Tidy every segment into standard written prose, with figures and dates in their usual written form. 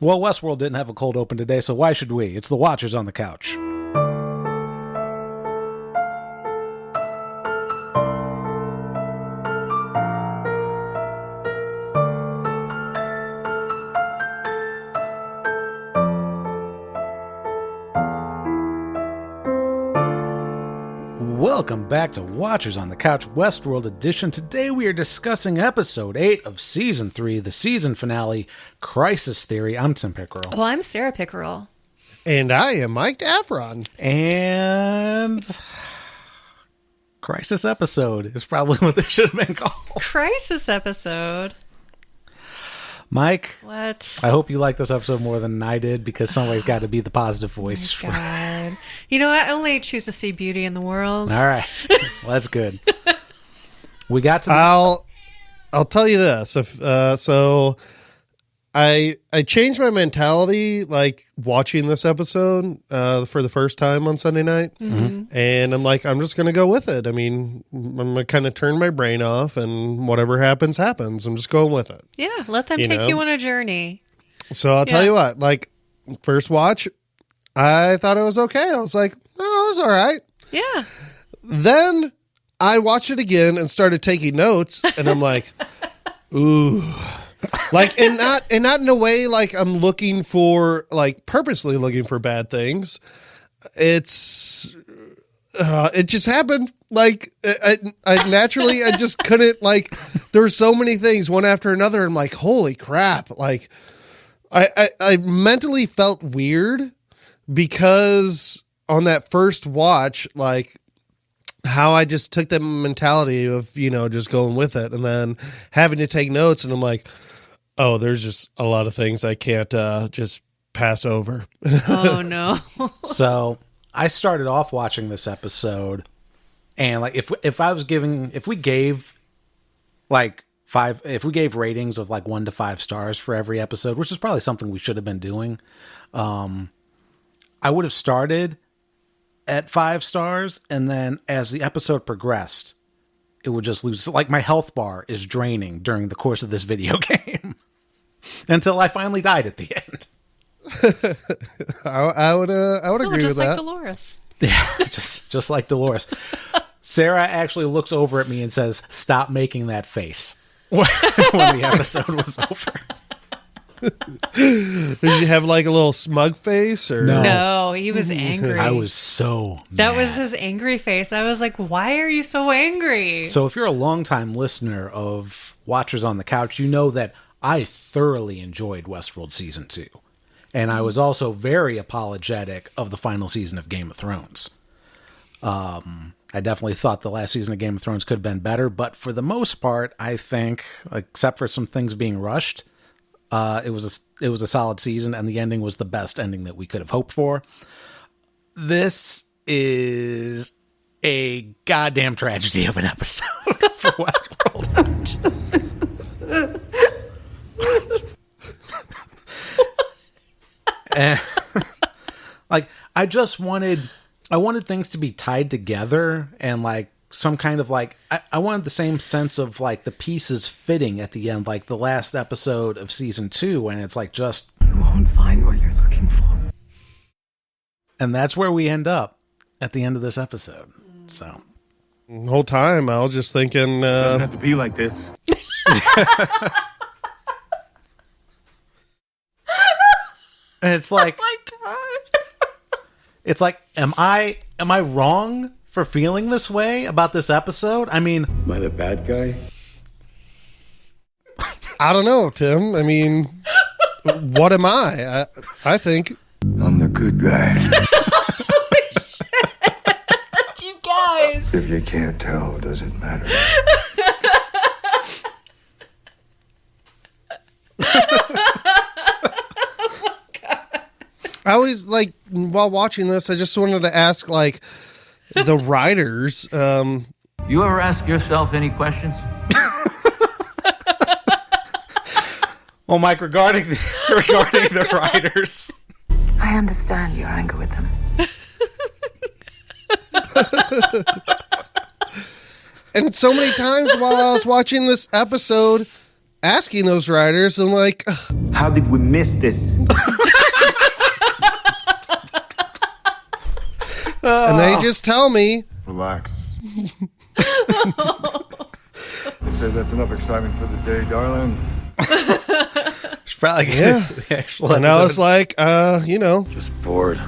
Well, Westworld didn't have a cold open today, so why should we? It's the Watchers on the Couch. Welcome back to Watchers on the Couch Westworld Edition. Today we are discussing episode 8 of season 3, the season finale, Crisis Theory. I'm Tim Pickerel. Oh, I'm Sarah Pickerel. And I am Mike Daffron. And Crisis episode is probably what this should have been called. Crisis episode. Mike, what? I hope you like this episode more than I did, because somebody's got to be the positive voice. Oh, God. You know, I only choose to see beauty in the world. All right. Well, that's good. We got to I'll tell you this. So I changed my mentality, like, watching this episode for the first time on Sunday night. Mm-hmm. And I'm like, I'm just going to go with it. I mean, I'm going to kind of turn my brain off, and whatever happens, happens. I'm just going with it. Yeah, let them take you on a journey. So I'll tell you what, like, first watch, I thought it was okay. I was like, oh, it was all right. Yeah. Then I watched it again and started taking notes, and I'm like, ooh. Like, and not in a way like I'm looking for, like, purposely looking for bad things. It just happened. Like, I naturally, I just couldn't, like, there were so many things one after another. I'm like, holy crap. Like, I mentally felt weird because on that first watch, like, how I just took that mentality of, you know, just going with it, and then having to take notes, and I'm like, oh, there's just a lot of things I can't just pass over. Oh, no. So I started off watching this episode, and, like, if we gave ratings of, like, 1 to 5 stars for every episode, which is probably something we should have been doing, I would have started at 5 stars, and then as the episode progressed, it would just lose. Like, my health bar is draining during the course of this video game until I finally died at the end. I would agree with that. Just like Dolores. Yeah, just like Dolores. Sarah actually looks over at me and says, "Stop making that face," when the episode was over. Did you have, like, a little smug face, or No, he was angry. I was so mad. That was his angry face. I was like, why are you so angry? So if you're a longtime listener of Watchers on the Couch, you know that I thoroughly enjoyed Westworld Season 2. And I was also very apologetic of the final season of Game of Thrones. I definitely thought the last season of Game of Thrones could have been better, but for the most part, I think, except for some things being rushed, it was a solid season, and the ending was the best ending that we could have hoped for. This is a goddamn tragedy of an episode for Westworld. And, like, I wanted things to be tied together, and, like, some kind of, like, I wanted the same sense of, like, the pieces fitting at the end, like the last episode of season 2, and it's like, just, you won't find what you're looking for. And that's where we end up at the end of this episode. So the whole time I was just thinking, it doesn't have to be like this. And it's like, Oh my God. It's like, am I wrong for feeling this way about this episode? I mean, Am I the bad guy? I don't know, Tim. I mean, what am I? I think I'm the good guy. You guys. If you can't tell, does it matter? I always, like, while watching this, I just wanted to ask, like, the writers. You ever ask yourself any questions? well, Mike, regarding the writers, I understand your anger with them. And so many times while I was watching this episode, asking those writers, and like, How did we miss this? and they just tell me, Relax. They say that's enough excitement for the day, darling. It's probably yeah. the actual And I episode. was like, Just bored.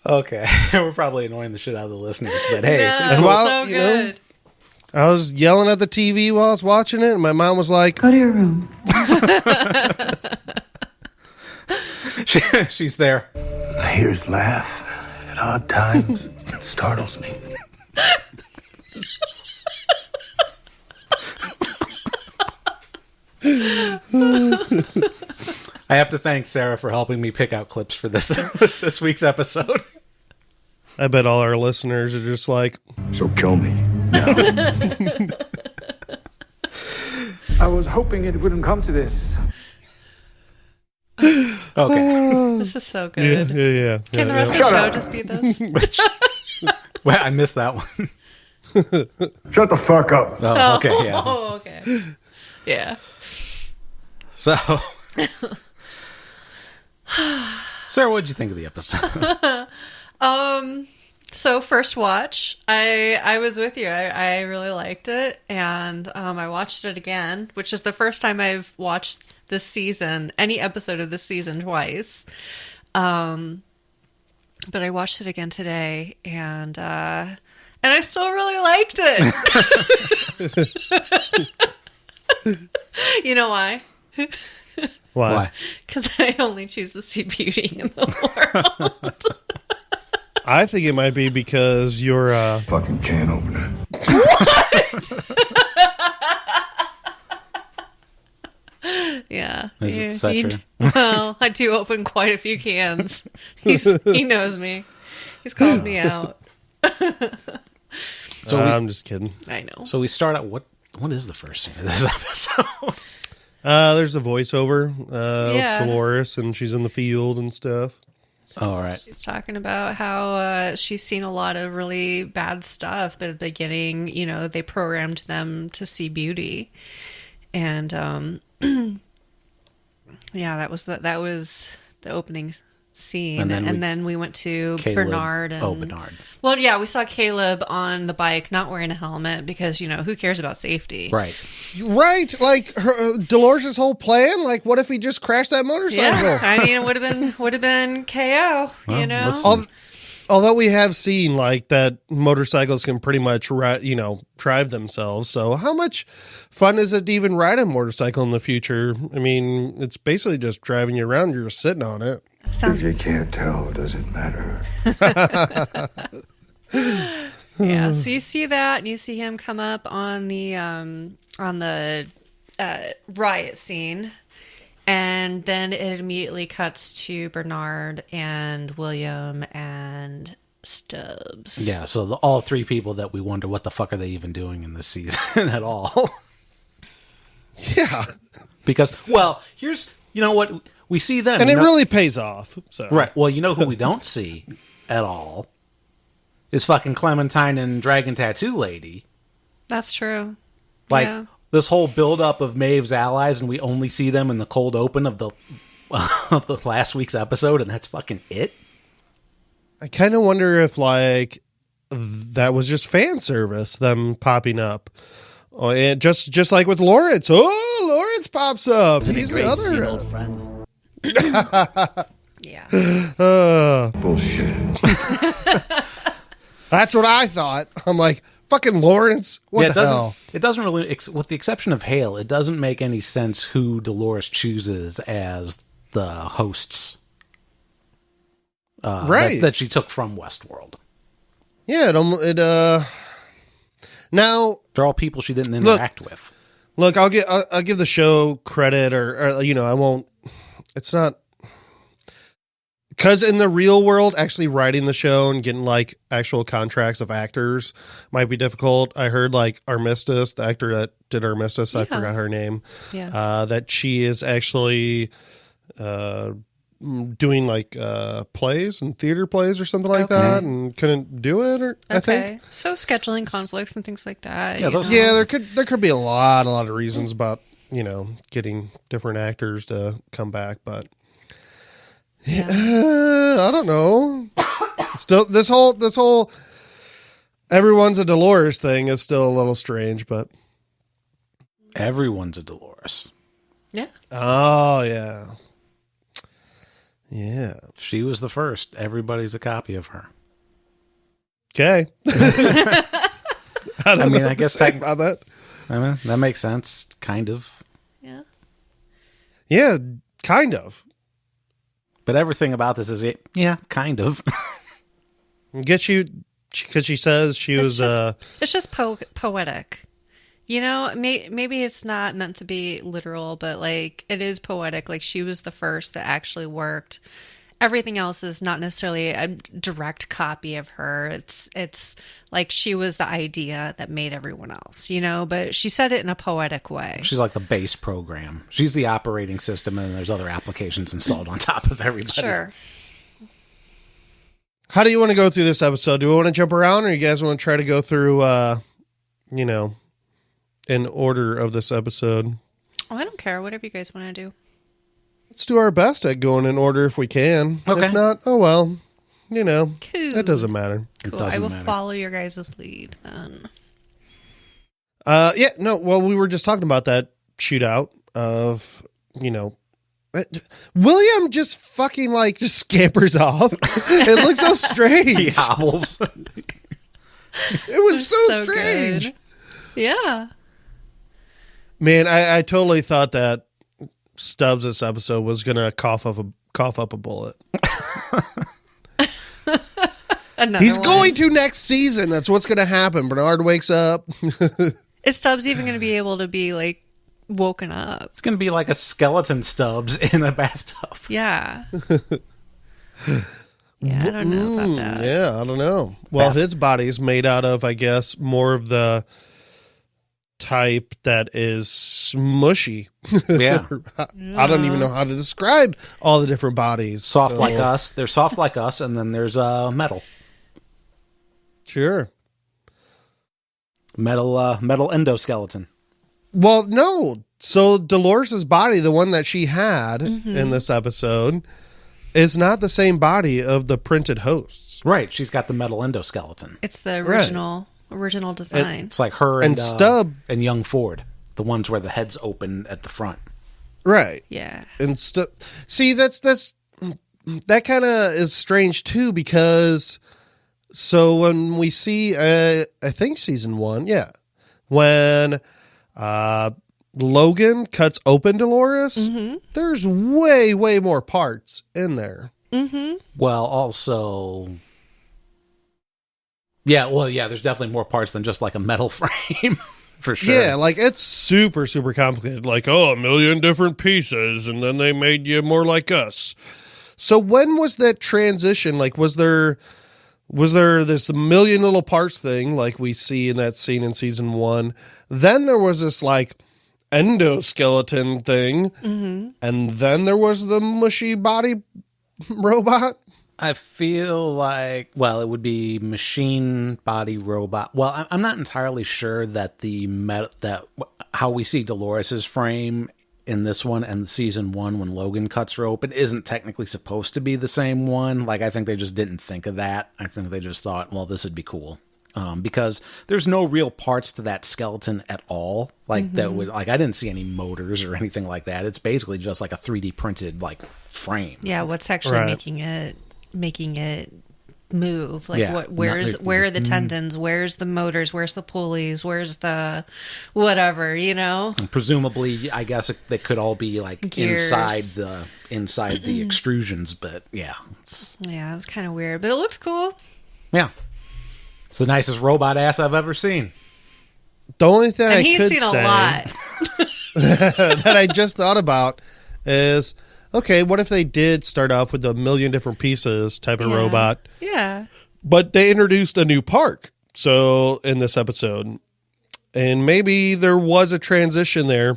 Okay, we're probably annoying the shit out of the listeners, but hey, No, And while, so you know, good. I was yelling at the TV while I was watching it, and my mom was like, Go to your room. she's there. I hear his laugh at odd times. It startles me. I have to thank Sarah for helping me pick out clips for this this week's episode. I bet all our listeners are just like, So kill me. I was hoping it wouldn't come to this. Okay. This is so yeah, good. yeah. Can the rest of the show just be this? Well, I missed that one. Shut the fuck up. Oh, okay, yeah. Oh, okay. Yeah. So, Sarah, what did you think of the episode? So first watch, I was with you. I really liked it, and I watched it again, which is the first time I've watched this season, any episode of this season twice. But I watched it again today, and I still really liked it. You know why? Why? Because I only choose to see beauty in the world. I think it might be because you're Fucking can opener. Yeah. Is that true? Well, I do open quite a few cans. He knows me. He's called me out. So I'm just kidding. I know. So we start out. What is the first scene of this episode? There's a voiceover Yeah. with Dolores, and she's in the field and stuff. All right. She's talking about how she's seen a lot of really bad stuff, but at the beginning, they programmed them to see beauty. And yeah, that was the opening scene. And then we went to Caleb. Bernard. And, Bernard. Well, yeah, we saw Caleb on the bike not wearing a helmet because, who cares about safety? Right. Right, like Dolores' whole plan. Like, what if he just crashed that motorcycle? Yeah, I mean, it would have been KO, Well, know? listen. Although we have seen like that motorcycles can pretty much drive themselves. So how much fun is it to even ride a motorcycle in the future? I mean, it's basically just driving you around. You're just sitting on it. Sounds If you can't tell, does it matter? Yeah, so you see that, and you see him come up on the riot scene, and then it immediately cuts to Bernard and William and Stubbs. Yeah. So all three people that we wonder what the fuck are they even doing in this season at all? Yeah, Because here's what we see them, and it really pays off. So right. Well, you know who we don't see at all is fucking Clementine and Dragon Tattoo Lady. That's true. Like Yeah. this whole buildup of Maeve's allies, and we only see them in the cold open of the of the last week's episode, and that's fucking it. I kind of wonder if like that was just fan service, them popping up. Oh, and just like with Lawrence. Oh, Lawrence pops up. He's the other friend. Yeah. Bullshit. That's what I thought. I'm like, fucking Lawrence. What it the hell? doesn't really, with the exception of Hale, it doesn't make any sense who Dolores chooses as the hosts. Right. That she took from Westworld. Yeah. Now, They're all people she didn't interact with. look, I'll give the show credit, or I won't. It's not. Because in the real world, actually writing the show and getting like actual contracts of actors might be difficult. I heard like Armistice, the actor that did Armistice, I forgot her name. Yeah. That she is actually doing like plays and theater plays or something like that, and couldn't do it. Or I think so scheduling conflicts and things like that. Yeah, you those- know. yeah, there could be a lot of reasons about getting different actors to come back, but I don't know. Still, this whole everyone's a Dolores thing is still a little strange, but Everyone's a Dolores. Yeah. oh yeah. Yeah. She was the first. Everybody's a copy of her. Okay. I mean, I guess about that. I mean, that makes sense, kind of. Yeah. Yeah, kind of. But everything about this is, yeah, kind of. Get you because she says she was. It's just poetic. Maybe it's not meant to be literal, but like it is poetic. Like she was the first that actually worked. Everything else is not necessarily a direct copy of her. It's like she was the idea that made everyone else, but she said it in a poetic way. She's like the base program. She's the operating system, and there's other applications installed on top of everybody. Sure. How do you want to go through this episode? Do we want to jump around, or you guys want to try to go through, in order of this episode? Oh, I don't care. Whatever you guys want to do. Let's do our best at going in order if we can. Okay. If not, oh well. Cool. That doesn't matter. Cool. doesn't I will matter. follow your guys' lead then. We were just talking about that shootout of, William just fucking just scampers off. It looks so strange. He hobbles. It was so So strange. good. Yeah. Man, I totally thought that Stubbs this episode was gonna cough up a bullet. He's going to next season. That's what's gonna happen. Bernard wakes up. Is Stubbs even going to be able to be like woken up? It's going to be like a skeleton Stubbs in a bathtub. Yeah. Yeah, I don't know about that. Yeah, I don't know. Well, his body's made out of, I guess, more of the type that is smushy. Yeah. I don't even know how to describe all the different bodies. Soft So- like us. They're soft like us, and then there's metal. Sure. Metal endoskeleton. Well, no. So Dolores' body, the one that she had in this episode, is not the same body of the printed hosts. Right. She's got the metal endoskeleton. It's the original design. It's like her And and Stubb- and young Ford, the ones where the head's open at the front. Right. Yeah. And see, that kind of is strange too, because so when we see, I think season 1, yeah, when Logan cuts open Dolores, there's way more parts in there. Well, also, yeah. There's definitely more parts than just like a metal frame, for sure. Yeah, like it's super complicated. Like, a million different pieces, and then they made you more like us. So when was that transition? Like, was there this million little parts thing like we see in that scene in season 1? Then there was this like endoskeleton thing, and then there was the mushy body robot. I feel like, well, it would be machine body robot. Well, I'm not entirely sure that how we see Dolores's frame in this one and season 1 when Logan cuts her open isn't technically supposed to be the same one. Like, I think they just didn't think of that. I think they just thought, well, this would be cool. Because there's no real parts to that skeleton at all. Like that would, like, I didn't see any motors or anything like that. It's basically just like a 3D printed like frame. Yeah, what's actually Right. making it move? Like Yeah, where are the tendons? Where's the motors? Where's the pulleys? Where's the whatever, And presumably, I guess they could all be like Gears. inside the extrusions, but yeah. Yeah, it was kind of weird, but it looks cool. Yeah. It's the nicest robot ass I've ever seen. The only thing I And he's could seen say a lot. that I just thought about is, okay, what if they did start off with a million different pieces type of Yeah. robot, Yeah. but they introduced a new park so in this episode, and maybe there was a transition there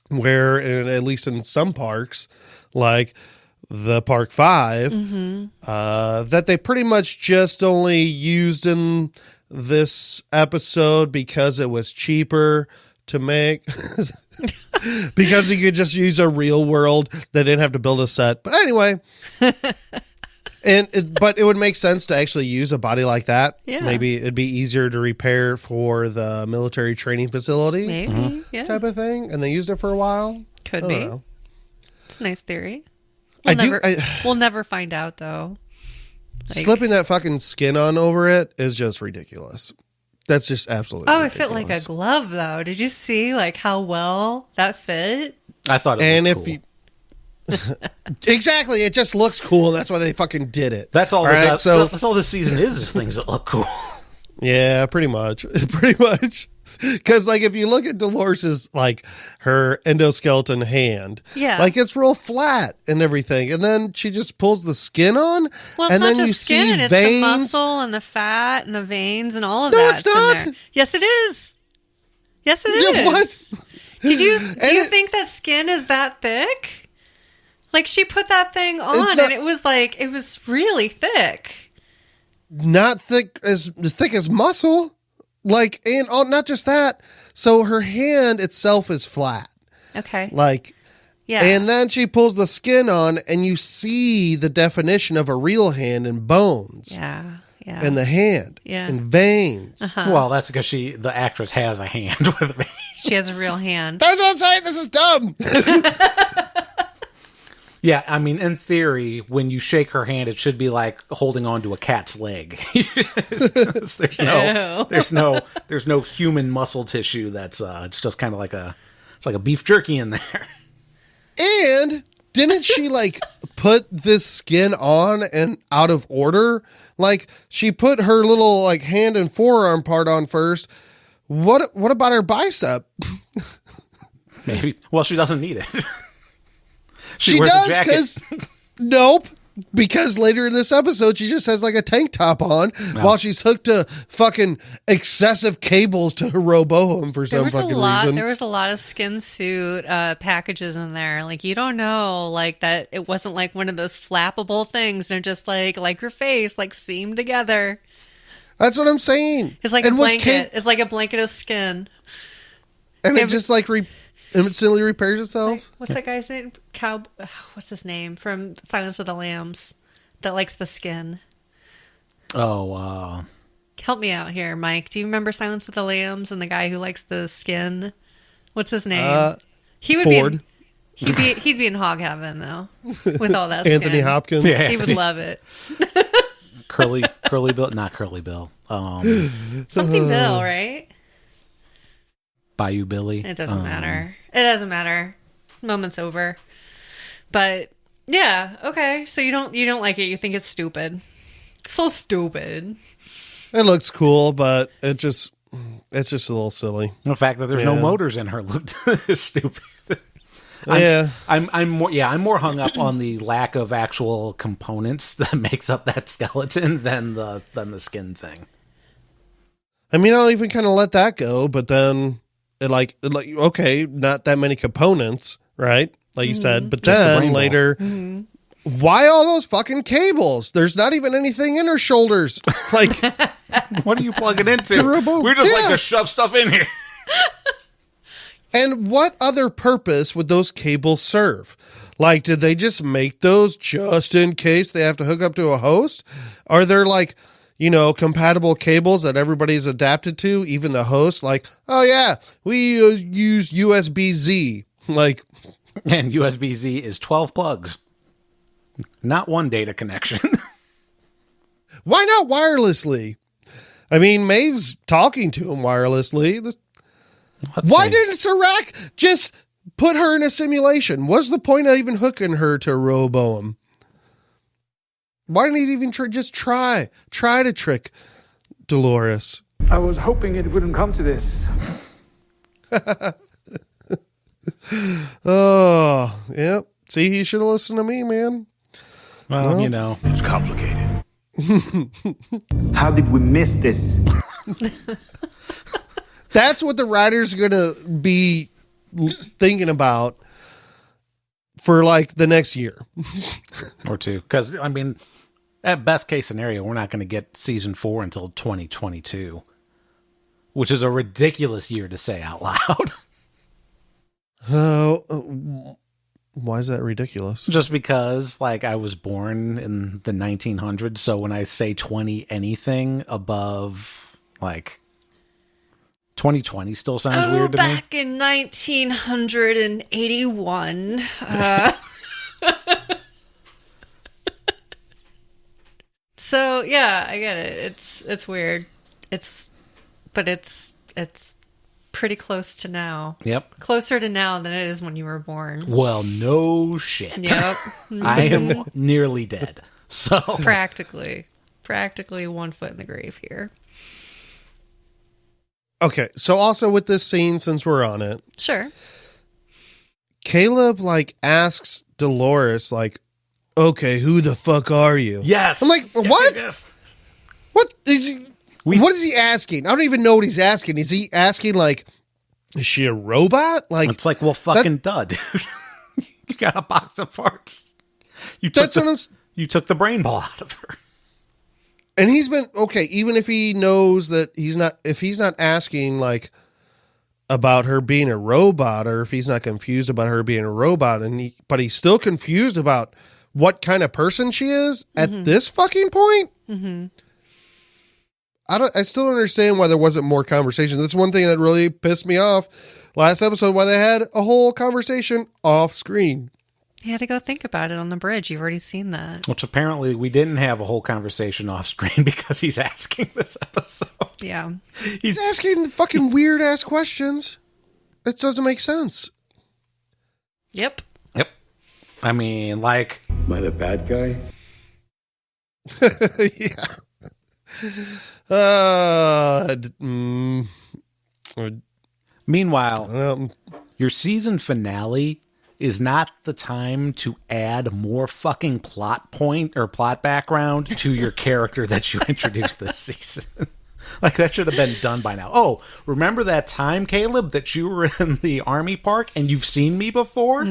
where, at least in some parks, like the Park 5 that they pretty much just only used in this episode because it was cheaper to make. Because you could just use a real world. They didn't have to build a set. But anyway. But it would make sense to actually use a body like that. Yeah. Maybe it'd be easier to repair for the military training facility. Maybe. Yeah. Type of thing. And they used it for a while. Could I be. don't know. It's a nice theory. I We'll never find out, though. Slipping that fucking skin on over it is just ridiculous. That's just absolutely Oh, ridiculous. it fit like a glove, though. Did you see like how well that fit? I thought it And looked if cool. you exactly, it just looks cool. That's why they fucking did it. That's all. right, That's all this season is things that look cool. Yeah, pretty much. Pretty much. Because, like, if you look at Dolores's, like, her endoskeleton hand, Yeah. like, it's real flat and everything. And then she just pulls the skin on, Well, it's and not then you just see skin; it's veins. the muscle and the fat and the veins and all of No, that. it's not. In there. Yes, it is. Yes, it Yeah, is. what? Do you it- think that skin is that thick? Like she put that thing on, It's not- and it was really thick. Not as thick as muscle. Like, and not just that. So her hand itself is flat. Okay. Like, Yeah. and then she pulls the skin on, and you see the definition of a real hand and bones. Yeah. Yeah. And the hand. Yeah. And veins. Well, that's because the actress has a hand with a vein. She has a real hand. That's what I'm saying. This is dumb. Yeah, I mean, in theory, when you shake her hand, it should be like holding on to a cat's leg. there's no human muscle tissue. It's just kind of like it's like a beef jerky in there. And didn't she like put this skin on and out of order? Like she put her little like hand and forearm part on first. What about her bicep? Maybe. Well, she doesn't need it. She wears a does jacket. because nope. Because later in this episode, she just has like a tank top on while she's hooked to fucking excessive cables to her Roboham for some fucking reason. There was a lot of skin suit packages in there. Like you don't know, like that it wasn't like one of those flappable things. They're just like your face, like seamed together. That's what I'm saying. It's like And a was blanket. It's like a blanket of skin. and Yeah, it just like instantly repairs itself. What's that guy's name? What's his name from Silence of the Lambs? That likes the skin. Oh, Help me out here, Mike. Do you remember Silence of the Lambs and the guy who likes the skin? What's his name? He would Ford. He'd be in hog heaven though, with all that Anthony skin. Hopkins. Yeah. He would love it. Curly Bill, not Curly Bill. Something Bill, right? Bayou Billy. It doesn't matter. It doesn't matter. Moment's over. But yeah, okay. So you don't like it. You think it's stupid. So stupid. It looks cool, but it's just a little silly. The fact that there's no Yeah. motors in her looked stupid. Yeah. I'm more hung up on the lack of actual components that makes up that skeleton than the skin thing. I mean, I'll even kind of let that go, but then it like okay, not that many components, right? Like you said, but Just a then brain ball. later, why all those fucking cables? There's not even anything in her shoulders. Like, What are you plugging into? Turbo. We're just like Yeah. to shove stuff in here. and what other purpose would those cables serve? Like, did they just make those just in case they have to hook up to a host? Are there like, compatible cables that everybody's adapted to, even the host? Like, oh yeah, we use USB-Z. Like, And USB-Z is 12 plugs. Not one data connection. why not wirelessly? I mean, Maeve's talking to him wirelessly. Why didn't Serac just put her in a simulation? What's the point of even hooking her to Roboam? Why didn't he even just try to trick Dolores? I was hoping it wouldn't come to this. Oh, yep. See, he should have listened to me, man. Well, It's complicated. How did we miss this? That's what the writer's going to be thinking about for like the next year. Or two. Because, I mean, at best case scenario, we're not going to get season 4 until 2022, which is a ridiculous year to say out loud. Oh, why is that ridiculous? Just because, like, I was born in the 1900s, so when I say 20 anything above, like, 2020 still sounds weird to me. Back in 1981. So yeah, I get it. It's weird. But it's pretty close to now. Yep. Closer to now than it is when you were born. Well, no shit. Yep. I am nearly dead. So Practically 1 foot in the grave here. Okay, so also with this scene, since we're on it, Sure. Caleb like asks Dolores like, "Okay, who the fuck are you?" yes. I'm like, Yes, what? yes. What is he? What is he asking? I don't even know what he's asking. Is he asking like, is she a robot? Like, It's like, well, fucking duh, dude. You got a box of parts. You took that's what I'm. you took the brain ball out of her. And he's been okay, even if he knows that if he's not asking like about her being a robot, or if he's not confused about her being a robot, but he's still confused about what kind of person she is at this fucking point. Mm-hmm. I still don't understand why there wasn't more conversation. That's one thing that really pissed me off last episode, why they had a whole conversation off screen. You had to go think about it on the bridge. You've already seen that. Which apparently we didn't have a whole conversation off screen because he's asking this episode. Yeah. He's asking fucking weird ass questions. It doesn't make sense. Yep. Yep. I mean, like, Am I the bad guy? Yeah. meanwhile, your season finale is not the time to add more fucking plot point or plot background to your character that you introduced this season. Like, that should have been done by now. Oh, remember that time, Caleb, that you were in the army park and you've seen me before?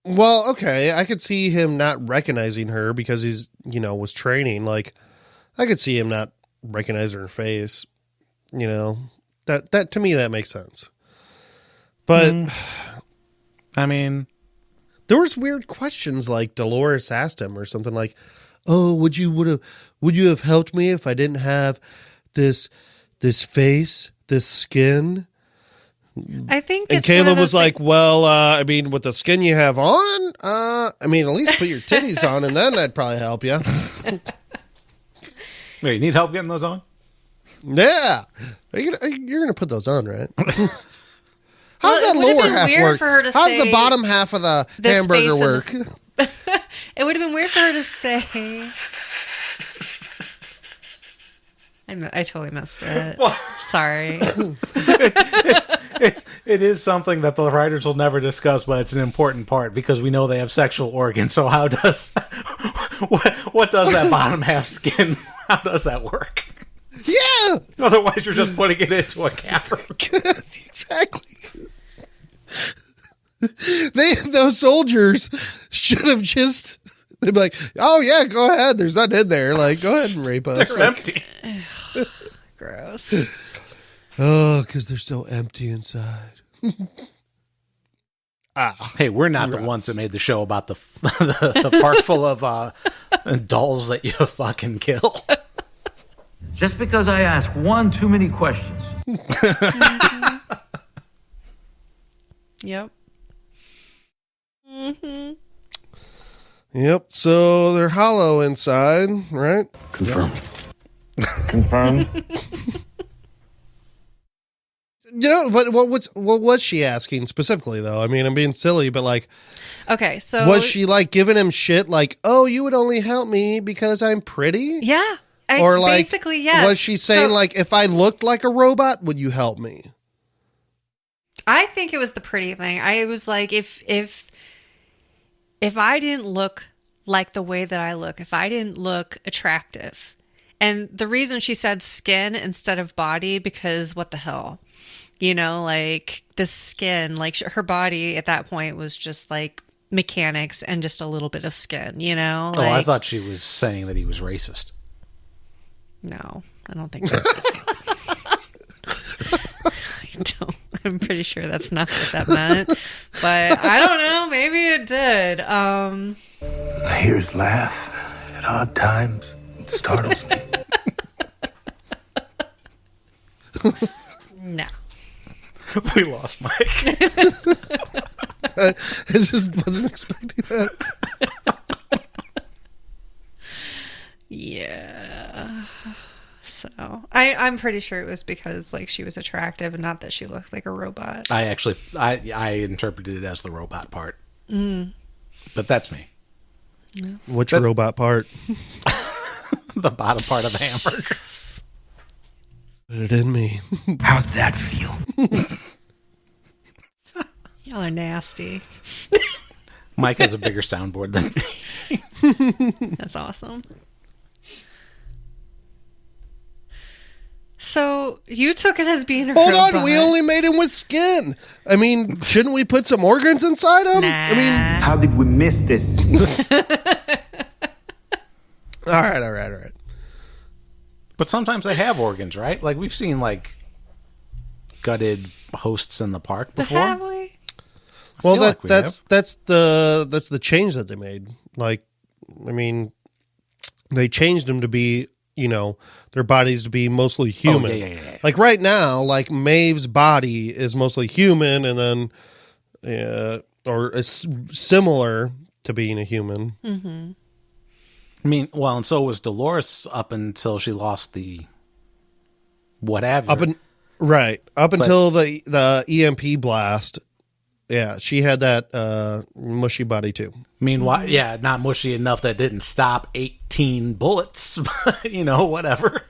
Well, okay, I could see him not recognizing her because he's, was training. Like, I could see him not recognizing her face. That to me, that makes sense. But I mean, there was weird questions like Dolores asked him or something like, "Oh, would you have helped me if I didn't have this face, this skin?" I think And it's one of Caleb those was like, "Well, I mean, with the skin you have on, I mean, at least put your titties on, and then I'd probably help you." wait, you need help getting those on? Yeah, you're gonna put those on, right? How's Well, it that would've lower been half weird work? for her to How's the say bottom half of the this hamburger face work? and it would have been weird for her to say. I totally missed it. Sorry. It is something that the writers will never discuss, but it's an important part because we know they have sexual organs. So how does what does that bottom half skin? How does that work? Yeah, Otherwise, you're just putting it into a cavern. exactly. Those soldiers should have just. They'd be like, "Oh yeah, go ahead. There's nothing in there. Like, go ahead and rape us." They're Like, empty. Gross. oh, because they're so empty inside. Hey, we're not the ones that made the show about the park full of dolls that you fucking kill. Just because I ask one too many questions. Yep. Yep. So they're hollow inside, right? Confirmed. Confirmed. But what was she asking specifically though? I mean, I'm being silly, but like, Okay, so was she like giving him shit like, "Oh, you would only help me because I'm pretty"? Yeah. Or like, basically, yes. was she saying like, "If I looked like a robot, would you help me"? I think it was the pretty thing. I was like, if I didn't look like the way that I look, if I didn't look attractive, and the reason she said skin instead of body, because what the hell? You know, like the skin, like her body at that point was just like mechanics and just a little bit of skin, you know? Oh, I Like, thought she was saying that he was racist. no, I don't think so. I'm pretty sure that's not what that meant. But I don't know. Maybe it did. I hear his laugh at odd times. It startles me. No. We lost Mike. I just wasn't expecting that. Yeah. So I'm pretty sure it was because like she was attractive and not that she looked like a robot. I interpreted it as the robot part. But that's me. Which robot part? The bottom part of the hamburger. Put it in me. How's that feel? Y'all are nasty. Mike has a bigger soundboard than me. That's awesome. So you took it as being a Hold robot. on, we only made him with skin. I mean, shouldn't we put some organs inside him? I mean, How did we miss this? all right. But sometimes they have organs, right? Like we've seen like gutted hosts in the park But before. have we? Well, feel like we that's the change that they made. Like, I mean, they changed them to be, you know, their bodies to be mostly human. yeah. Like right now, like Maeve's body is mostly human, and then, or it's similar to being a human. Mm-hmm. I mean, well, and so was Dolores up until she lost the what have you. Up until the EMP blast. Yeah, she had that mushy body too. Meanwhile, yeah, not mushy enough that didn't stop 18 bullets. You know, whatever.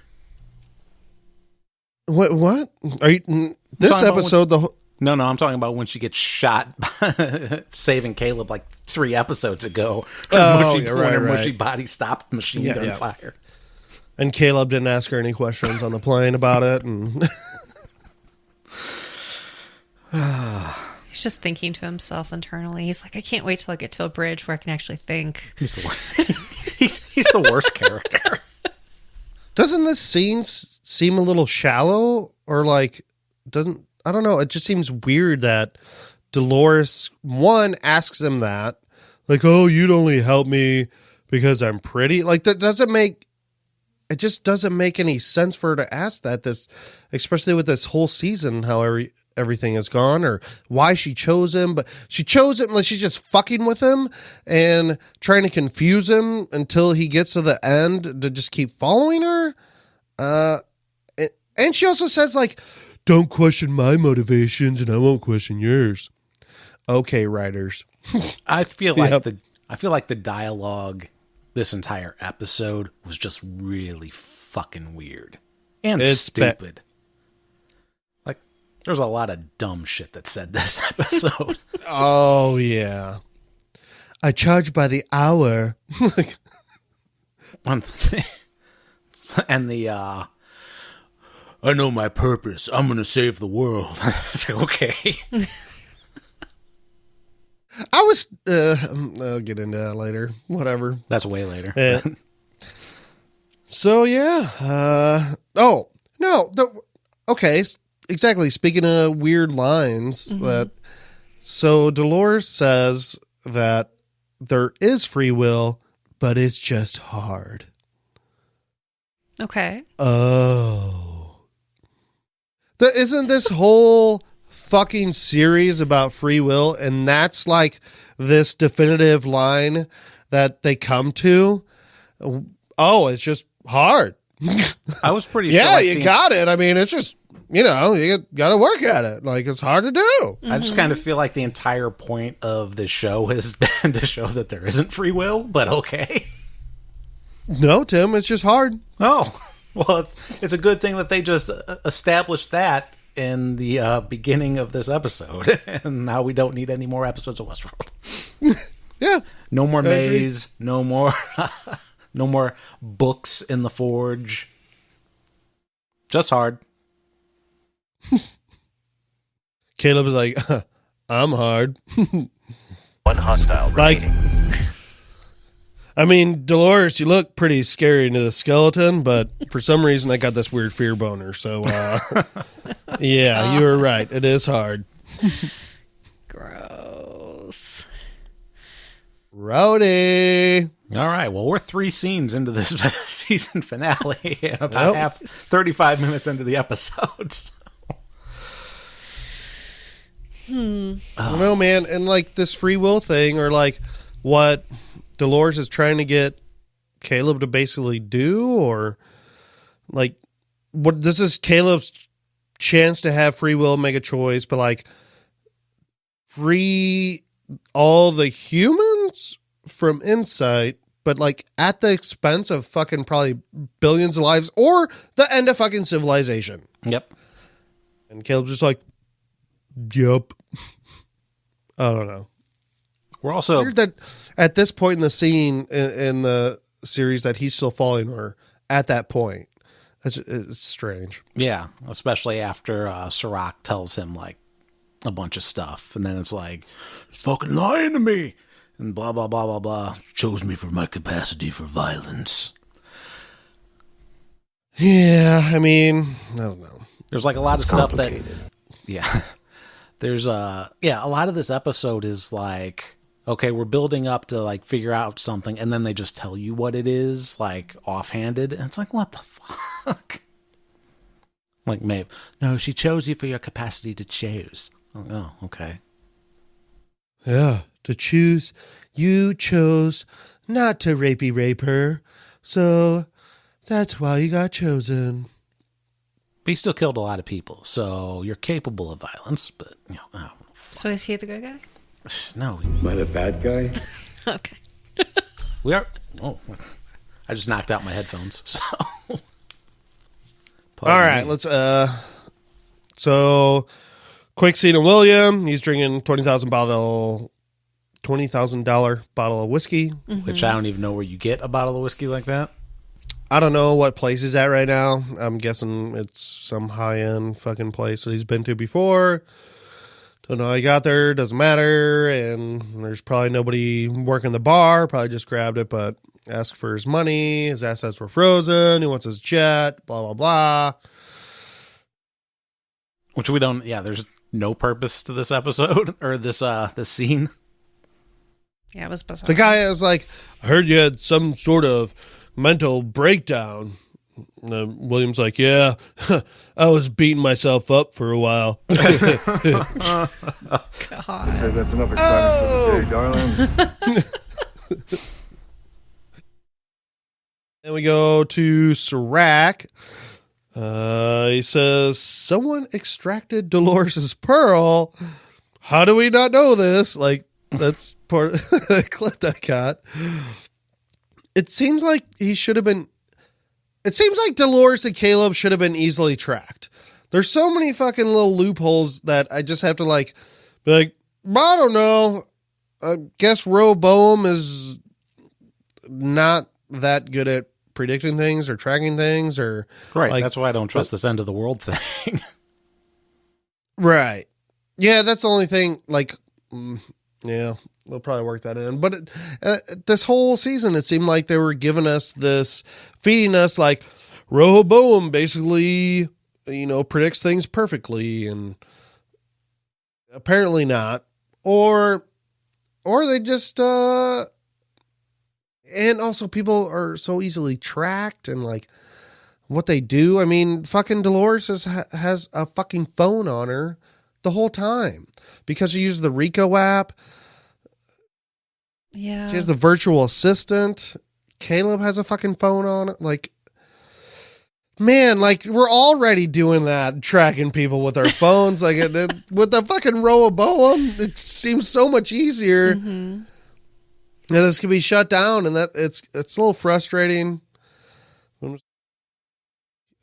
What? Are you? This talking about episode, No, I'm talking about when she gets shot saving Caleb like 3 episodes ago. Her mushy body stopped machine gun fire. And Caleb didn't ask her any questions on the plane about it. And He's just thinking to himself internally. He's like, I can't wait till I get to a bridge where I can actually think. He's the worst. he's the worst character. doesn't this scene seem a little shallow, or like I don't know. It just seems weird that Dolores, one, asks him that, like, oh, you'd only help me because I'm pretty. Like, that doesn't make, it just doesn't make any sense for her to ask that, especially with this whole season, how everything has gone, or why she chose him. But she chose him like she's just fucking with him and trying to confuse him until he gets to the end to just keep following her. And she also says, like, don't question my motivations and I won't question yours. Okay, writers. I feel like the dialogue this entire episode was just really fucking weird and stupid. Like, there's a lot of dumb shit that said this episode. Oh yeah, I charge by the hour. One thing, and the I know my purpose. I'm gonna save the world. Okay. I was. I'll get into that later. Whatever. That's way later. So yeah. Oh no. Okay. Exactly. Speaking of weird lines, so Dolores says that there is free will, but it's just hard. Okay. Oh. Isn't this whole fucking series about free will, and that's like this definitive line that they come to? Oh, it's just hard. I was pretty yeah, sure. Like, you got it. I mean, it's just, you got to work at it. Like, it's hard to do. I just kind of feel like the entire point of this show has been to show that there isn't free will, but okay. No, Tim, it's just hard. Oh, well, it's a good thing that they just established that in the beginning of this episode, and now we don't need any more episodes of Westworld. Yeah. No more maze, no more no more books in the forge. Just hard. Caleb is like, I'm hard. One hostile Like, remaining. I mean, Dolores, you look pretty scary into the skeleton, but for some reason I got this weird fear boner. So, yeah, you were right. It is hard. Gross. Rowdy. All right. Well, we're 3 scenes into this season finale, and about 35 minutes into the episodes. I don't know, man. And like this free will thing, or like what Dolores is trying to get Caleb to basically do, or like what this is Caleb's chance to have free will, make a choice, but like free all the humans from insight, but like at the expense of fucking probably billions of lives or the end of fucking civilization. Yep. And Caleb's just like, yup. I don't know. We're also Weird that at this point in the scene in the series that he's still following her at that point. It's strange. Yeah, especially after Serac tells him like a bunch of stuff, and then it's like, fucking lying to me, and blah blah blah blah blah. Chose me for my capacity for violence. Yeah, I mean, I don't know. There's like a lot of stuff that, yeah. There's a lot of this episode is like, okay, we're building up to like figure out something, and then they just tell you what it is, like offhanded, and it's like, what the fuck? Like Maeve, no, she chose you for your capacity to choose. Oh, okay. Yeah, to choose, you chose not to rape her, so that's why you got chosen. But he still killed a lot of people, so you're capable of violence, but, you know, I don't know. So is he the good guy? No. Am I the bad guy? Okay. We are... Oh, I just knocked out my headphones, so... All right, let's, so, quick scene of William. He's drinking $20,000 bottle of whiskey. Which I don't even know where you get a bottle of whiskey like that. I don't know what place he's at right now. I'm guessing it's some high-end fucking place that he's been to before. Don't know how he got there. Doesn't matter. And there's probably nobody working the bar. Probably just grabbed it, but asked for his money. His assets were frozen. He wants his jet. Blah, blah, blah. Which we don't... Yeah, there's no purpose to this episode, or this scene. Yeah, it was bizarre. The guy was like, I heard you had some sort of mental breakdown. William's like, yeah, I was beating myself up for a while. God. Say that's enough excitement for the day, darling. Then we go to Serac. He says, someone extracted Dolores' pearl. How do we not know this? Like, that's part of the clip that I got. It seems like he should have been... It seems like Dolores and Caleb should have been easily tracked. There's so many fucking little loopholes that I just have to like, be like, I don't know. I guess Roboam is not that good at predicting things or tracking things or... Right, like, that's why I don't trust this end of the world thing. Right. Yeah, that's the only thing, like, yeah, they'll probably work that in. But this whole season, it seemed like they were giving us this, feeding us like, Rehoboam basically, you know, predicts things perfectly, and apparently not. Or they just, and also people are so easily tracked and like what they do. I mean, fucking Dolores has a fucking phone on her the whole time because she uses the Rico app. Yeah. She has the virtual assistant. Caleb has a fucking phone on it. Like, man, like we're already doing that, tracking people with our phones. Like with the fucking Rehoboam, it seems so much easier. Mm-hmm. Yeah, this could be shut down, and that it's a little frustrating.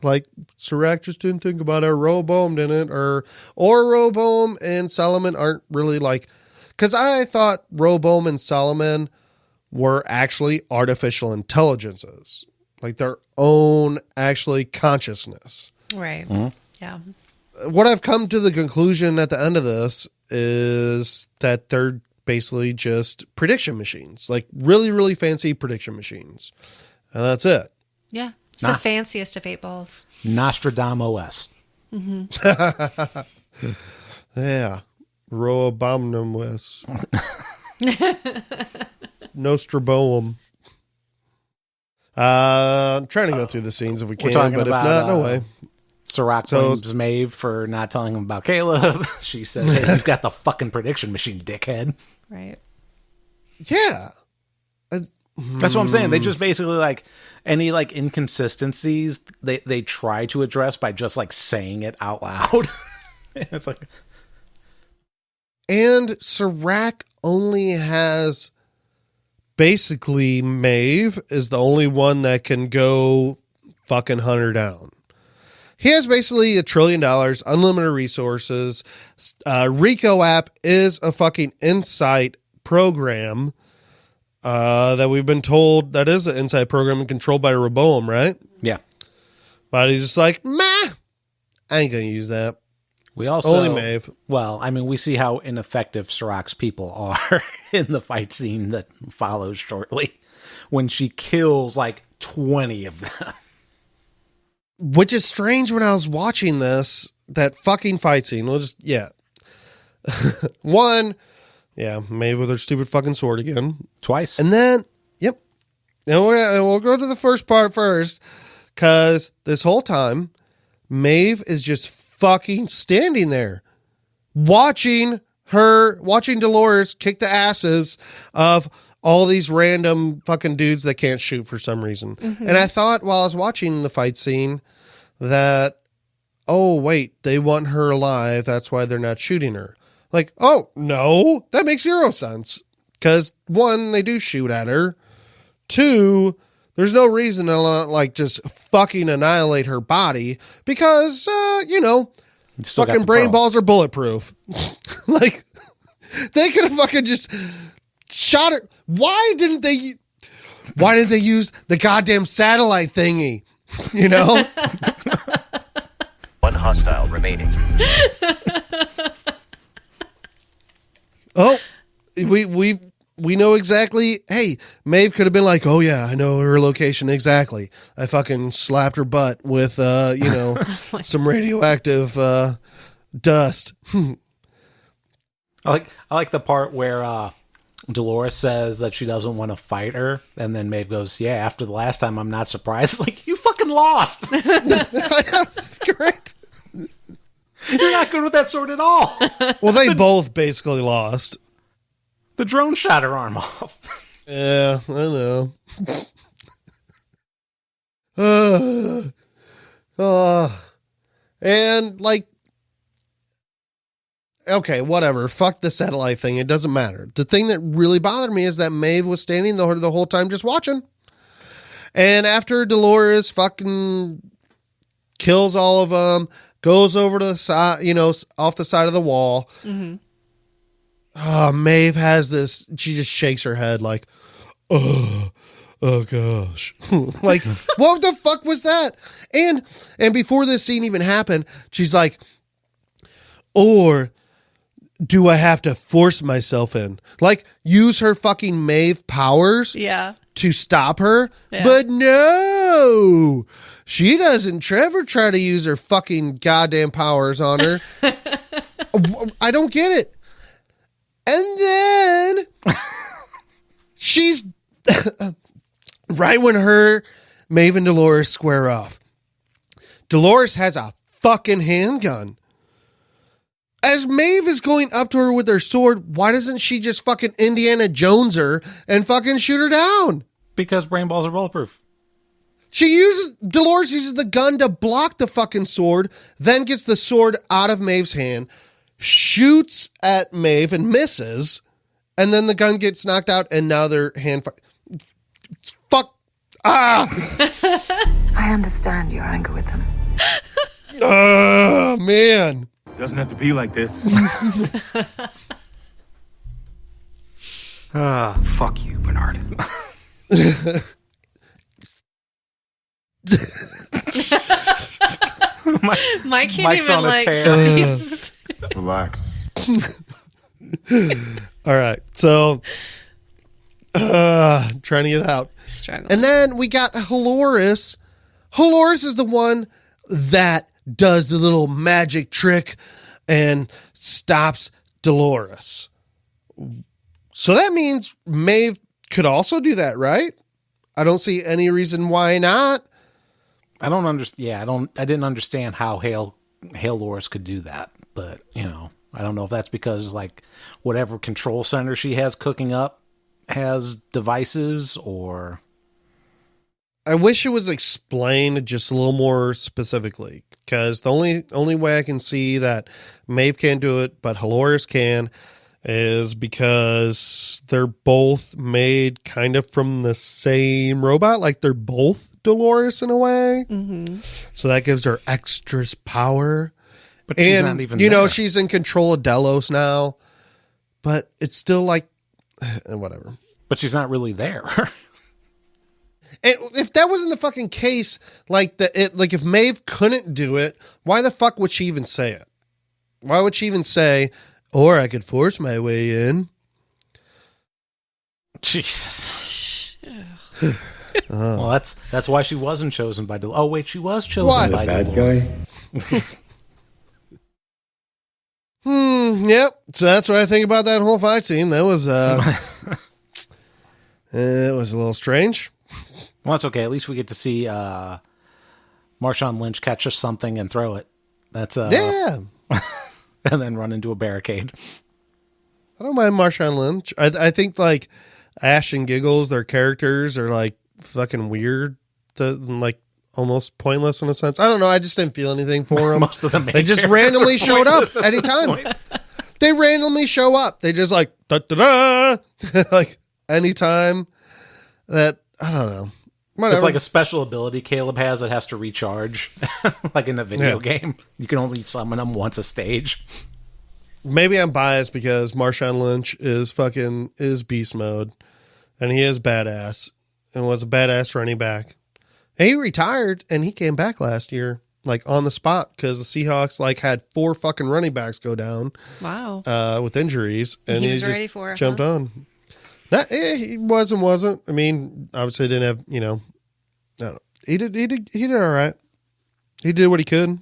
Like Serac just didn't think about it. Rehoboam didn't, or Rehoboam and Solomon aren't really like, because I thought Rehoboam and Solomon were actually artificial intelligences, like their own actually consciousness. Right. Mm-hmm. Yeah. what I've come to the conclusion at the end of this is that they're basically just prediction machines, like really, really fancy prediction machines. And that's it. Yeah. It's the fanciest of 8 balls. Nostradamus. Yeah. Roabominum. Nostraboum. I'm trying to go through the scenes if we can, talking but if about, not, no way. Sirach blames Maeve for not telling him about Caleb. She says, hey, you've got the fucking prediction machine, dickhead. Right. Yeah. That's what I'm saying. They just basically, like, any, like, inconsistencies they try to address by just, like, saying it out loud. It's like... And Sirach only has... Basically, Maeve is the only one that can go fucking hunt her down. He has basically $1 trillion, unlimited resources. Rico app is a fucking insight program that we've been told that is an insight program controlled by Rehoboam, right? Yeah. But he's just like, meh, I ain't going to use that. We also... Only Maeve. Well, I mean, we see how ineffective Sirach's people are in the fight scene that follows shortly when she kills, like, 20 of them. Which is strange when I was watching this, that fucking fight scene. We'll just, yeah. One, yeah, Maeve with her stupid fucking sword again. Twice. And then, yep. And we'll go to the first part first, because this whole time, Maeve is just fucking standing there, watching Dolores kick the asses of all these random fucking dudes that can't shoot for some reason. Mm-hmm. And I thought while I was watching the fight scene that, oh, wait, they want her alive. That's why they're not shooting her. Like, oh, no, that makes zero sense. Because, one, they do shoot at her. Two, there's no reason to, like, just fucking annihilate her body because, fucking brain balls are bulletproof. Like, they could have fucking just shot her. Why didn't they use the goddamn satellite thingy? You know? One hostile remaining. Oh, we know exactly. Hey, Maeve could have been like, oh yeah, I know her location exactly. I fucking slapped her butt with, some radioactive dust. I like the part where Dolores says that she doesn't want to fight her, and then Maeve goes, yeah, after the last time, I'm not surprised. It's like, you fucking lost. I know, that's correct. You're not good with that sword at all. Well, they both basically lost. The drone shot her arm off. Yeah, I know. And, like, okay, whatever. Fuck the satellite thing. It doesn't matter. The thing that really bothered me is that Maeve was standing the whole time just watching. And after Dolores fucking kills all of them, goes over to the side, off the side of the wall. Mm-hmm. Maeve has this, she just shakes her head like, oh gosh. Like, what the fuck was that? And before this scene even happened, she's like, or do I have to force myself in? Like, use her fucking Maeve powers to stop her? Yeah. But no! She doesn't ever try to use her fucking goddamn powers on her. I don't get it. And then she's right when Maeve and Dolores square off. Dolores has a fucking handgun. As Maeve is going up to her with her sword, why doesn't she just fucking Indiana Jones her and fucking shoot her down? Because brain balls are bulletproof. Dolores uses the gun to block the fucking sword, then gets the sword out of Maeve's hand, shoots at Maeve and misses, and then the gun gets knocked out, and now their hand... Fuck! Ah! I understand your anger with them. Oh, man. Doesn't have to be like this. Fuck you, Bernard. Mike can't Mike's even on a like. tear. Relax. All right. So, trying to get it out. Struggling. And then we got Halloris. Halloris is the one that does the little magic trick and stops Dolores. So that means Maeve could also do that, right? I don't see any reason why not. I don't understand. Yeah, I didn't understand how Hale Loris could do that, but I don't know if that's because like whatever control center she has cooking up has devices, or I wish it was explained just a little more specifically, because the only way I can see that Maeve can't do it, but Halloris can, is because they're both made kind of from the same robot. Like they're both Dolores in a way. Mm-hmm. So that gives her extra power. but she's not even there. She's in control of Delos now, but it's still like, whatever. But she's not really there. And if that wasn't the fucking case, like if Maeve couldn't do it, why the fuck would she even say it? Why would she even say, or I could force my way in? Jesus. Well, that's why she wasn't chosen by Dolores. Oh wait, she was chosen What? by Bad Dolores. guy. Yep. So that's what I think about that whole fight scene. That was it was a little strange. Well, that's okay. At least we get to see Marshawn Lynch catch us something and throw it. That's Yeah. and then run into a barricade. I don't mind Marshawn Lynch. I think like Ash and Giggles, their characters are like fucking weird, like almost pointless in a sense. I don't know. I just didn't feel anything for them. Most of them They just randomly showed up anytime. They randomly show up. They just like da da da, like anytime that I don't know. Whatever. It's like a special ability Caleb has that has to recharge, like in a video game. You can only summon them once a stage. Maybe I'm biased because Marshawn Lynch is beast mode, and he is badass, and was a badass running back. He retired and he came back last year, like on the spot, because the Seahawks like had 4 fucking running backs go down. Wow. With injuries, and He was just ready for it, jumped on. He wasn't. I mean, obviously didn't have, I don't know. He did all right. He did what he could.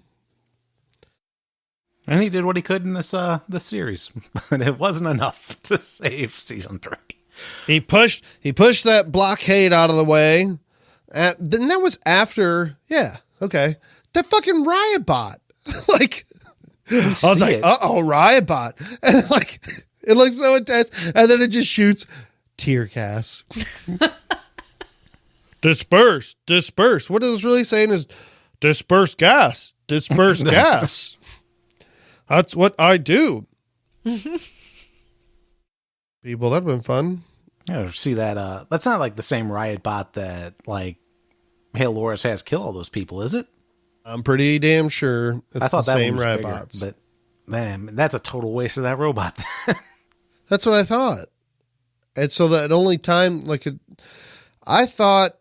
And he did what he could in this series, but it wasn't enough to save season 3. He pushed that blockade out of the way. Then that was after, that fucking riot bot. Like, I was like, riot bot. And like, it looks so intense. And then it just shoots tear gas. Disperse. What it was really saying is disperse gas. Gas. That's what I do. People, that'd been fun. Yeah, see that. That's not like the same riot bot that like Hale Loris has kill all those people, is it? I'm pretty damn sure it's I thought the that same one was riot bigger, bots. but man, that's a total waste of that robot. That's what I thought. And so that only time, I thought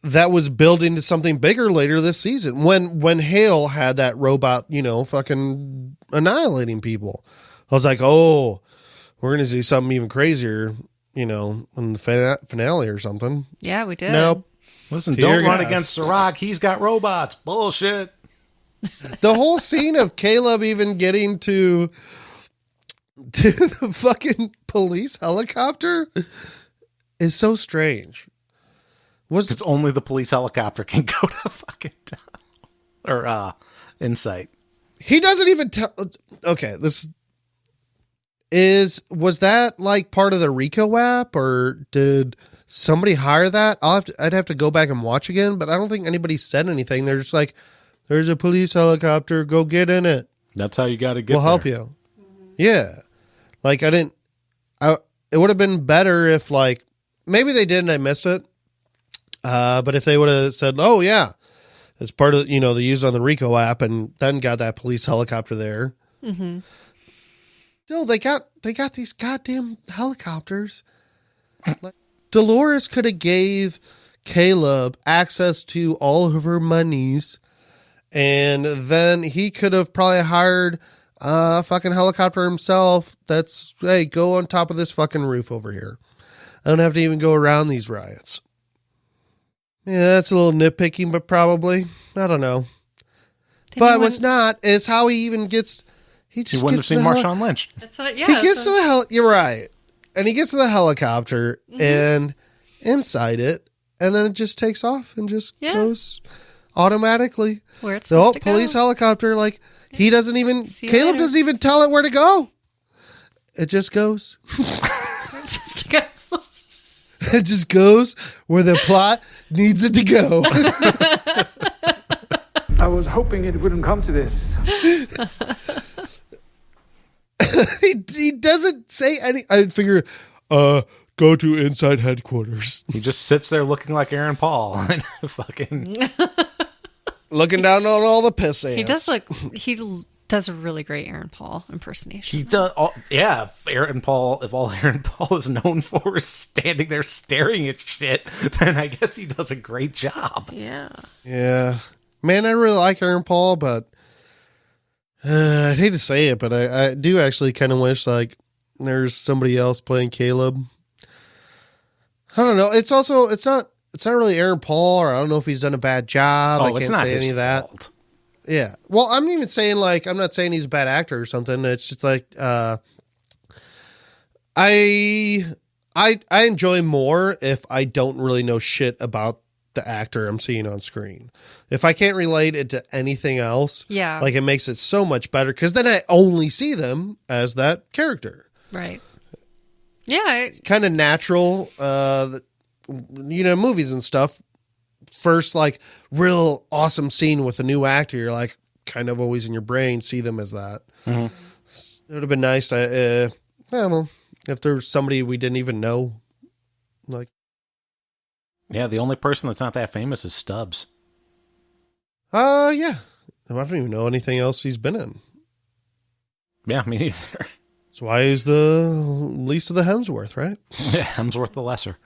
that was building to something bigger later this season when Hale had that robot, fucking annihilating people. I was like, oh, we're going to do something even crazier, in the finale or something. Yeah, we did. Nope. Listen, Tear don't run gas. against Sirach. He's got robots. Bullshit. The whole scene of Caleb even getting to the fucking police helicopter is so strange. Because only the police helicopter can go to fucking or Insight. He doesn't even tell. Okay, was that like part of the Rico app, or did somebody hire that? I'd have to go back and watch again, but I don't think anybody said anything. They're just like, "There's a police helicopter. Go get in it. That's how you got to get. We'll help you." Yeah, like it would have been better if like maybe they did and I missed it. But if they would have said, "Oh yeah, it's part of they used on the Rico app," and then got that police helicopter there. Mm-hmm. Still, they got these goddamn helicopters. Like, Dolores could have gave Caleb access to all of her monies And then he could have probably hired a fucking helicopter himself. That's, hey, go on top of this fucking roof over here. I don't have to even go around these riots. Yeah, that's a little nitpicking, but probably. I don't know. But what's not is how he even gets. He wouldn't have seen Marshawn Lynch. That's what. Yeah, he gets to the You're right, and he gets to the helicopter and inside it, and then it just takes off and just goes automatically. Where it's supposed to police go. helicopter. Like he doesn't even. See you Caleb later. doesn't even tell it where to go. It just goes. It's supposed to go. It just goes where the plot needs it to go. I was hoping it wouldn't come to this. he doesn't say any. I'd figure, go to inside headquarters. He just sits there looking like Aaron Paul and fucking Looking down on all the piss ants. He does look. He does a really great Aaron Paul impersonation. he does. If all Aaron Paul is known for is standing there staring at shit, then I guess he does a great job. Yeah. Yeah. Man, I really like Aaron Paul, but I'd hate to say it, but I do actually kind of wish like there's somebody else playing Caleb. I don't know. It's not really Aaron Paul, or I don't know if he's done a bad job. I it's can't not say his any of that. fault. Yeah. Well, I'm even saying like, I'm not saying he's a bad actor or something. It's just like, I enjoy more if I don't really know shit about the actor I'm seeing on screen. If I can't relate it to anything else, Yeah. like it makes it so much better because then I only see them as that character. Right. Yeah. Kind of natural, movies and stuff. First, like real awesome scene with a new actor, you're like kind of always in your brain see them as that. Mm-hmm. It would have been nice. I don't know if there's somebody we didn't even know, like. Yeah, the only person that's not that famous is Stubbs. Yeah. I don't even know anything else he's been in. Yeah, me neither. That's why he's the least of the Hemsworth, right? Yeah, Hemsworth the Lesser.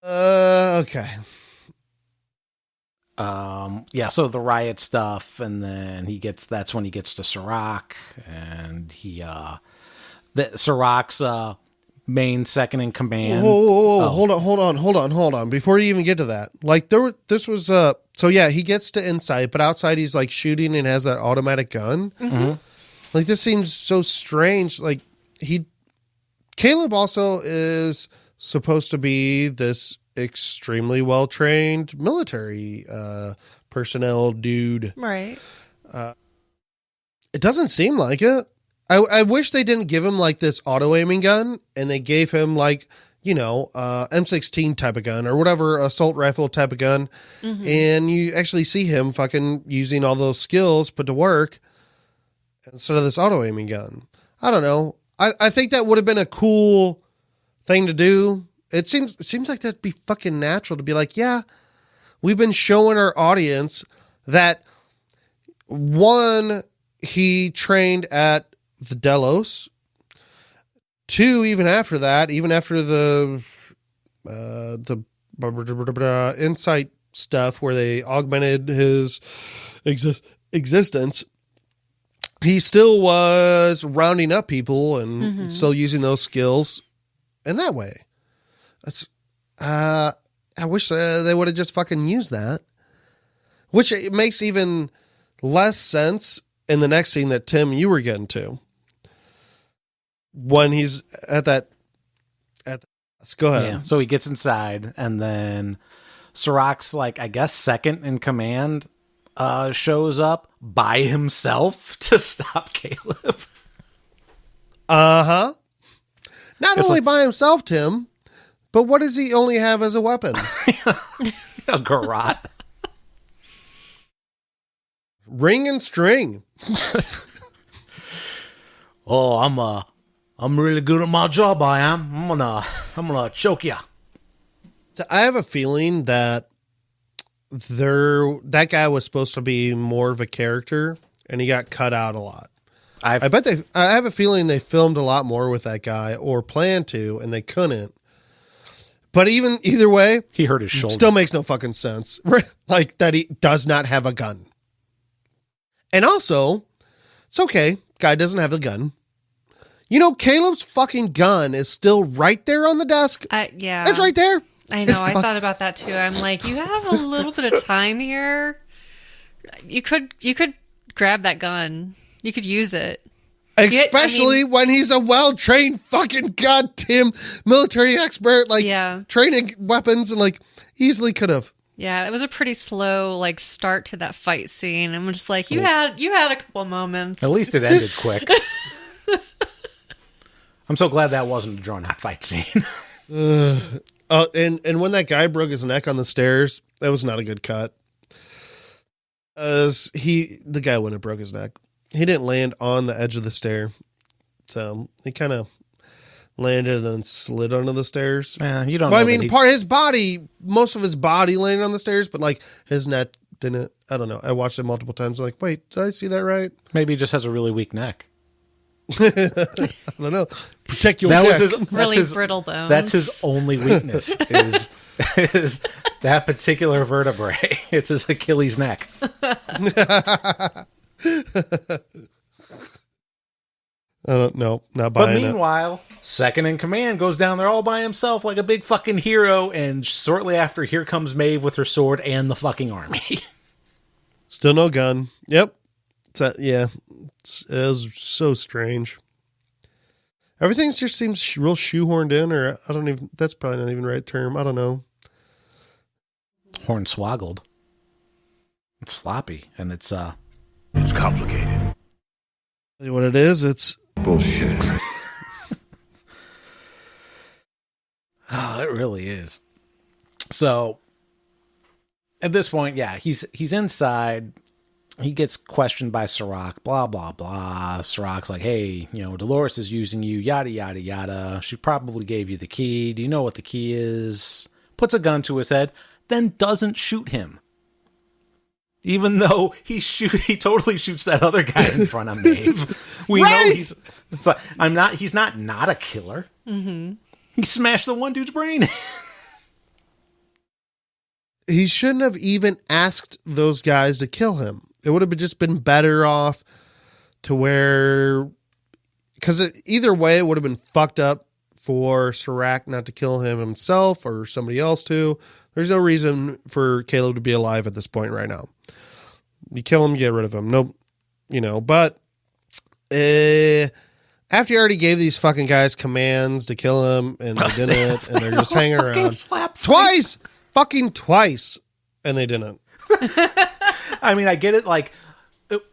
Okay. Yeah, so the riot stuff, and then that's when he gets to Sirach, and Sirach's main second in command. Whoa. Hold on. Before you even get to that, like so yeah, he gets to inside, but outside he's like shooting and has that automatic gun. Mm-hmm. Like this seems so strange. Like Caleb also is supposed to be this extremely well-trained military personnel dude. Right. It doesn't seem like it. I wish they didn't give him like this auto-aiming gun and they gave him like, M16 type of gun or whatever, assault rifle type of gun. Mm-hmm. And you actually see him fucking using all those skills put to work instead of this auto-aiming gun. I don't know. I think that would have been a cool thing to do. It seems like that'd be fucking natural to be like, yeah, we've been showing our audience that one, he trained at the Delos. Two, even after that, even after the insight stuff where they augmented his existence, he still was rounding up people and still using those skills in that way. I wish they would have just fucking used that, which it makes even less sense in the next scene that Tim, you were getting to. When he's at that, go ahead. Yeah, so he gets inside, and then Sirach's like, I guess, second in command shows up by himself to stop Caleb. Not only by himself, Tim, but what does he only have as a weapon? A garrote. Ring and string. Oh, I'm really good at my job. I am. I'm gonna choke ya. So I have a feeling that that guy was supposed to be more of a character, and he got cut out a lot. I have a feeling they filmed a lot more with that guy, or planned to, and they couldn't But either way, He hurt his shoulder. still makes no fucking sense. Like that he does not have a gun. And also, it's okay. Guy doesn't have a gun. You know, Caleb's fucking gun is still right there on the desk. Yeah. It's right there. I know. I thought about that too. I'm like, you have a little bit of time here. You could grab that gun. You could use it. Especially when he's a well-trained fucking goddamn military expert, like training weapons and like easily could have. Yeah, it was a pretty slow like start to that fight scene. I'm just like, you had a couple moments. At least it ended quick. I'm so glad that wasn't a drawn-out fight scene. And when that guy broke his neck on the stairs, that was not a good cut. The guy wouldn't have broke his neck. He didn't land on the edge of the stair. So he kind of landed and then slid onto the stairs. You don't know. I that mean, most of his body landed on the stairs, but like his neck didn't. I don't know. I watched it multiple times. Like, wait, did I see that right? Maybe he just has a really weak neck. I don't know. Protect your neck. Really brittle bones. That's his only weakness is that particular vertebrae. It's his Achilles neck. No, not buying But meanwhile, second in command goes down there all by himself like a big fucking hero, and shortly after, here comes Maeve with her sword and the fucking army. Still no gun. Yep. It was so strange. Everything just seems real shoehorned in, or I don't even, that's probably not even the right term. I don't know. Hornswoggled. It's sloppy, and it's complicated. Tell you what it is, it's bullshit. Oh, it really is. So at this point, yeah, he's inside. He gets questioned by Serac, blah, blah, blah. Serac's like, hey, Dolores is using you, yada, yada, yada. She probably gave you the key. Do you know what the key is? Puts a gun to his head, then doesn't shoot him. Even though he totally shoots that other guy in front of Maeve. We know he's not a killer. Mm-hmm. He smashed the one dude's brain in. He shouldn't have even asked those guys to kill him. It would have just been better off to where, because either way, it would have been fucked up for Serac not to kill him himself or somebody else to. There's no reason for Caleb to be alive at this point right now. You kill him, you get rid of him. Nope. But after you already gave these fucking guys commands to kill him and they didn't, and they're just hanging around fucking twice, and they didn't. I mean, I get it. Like,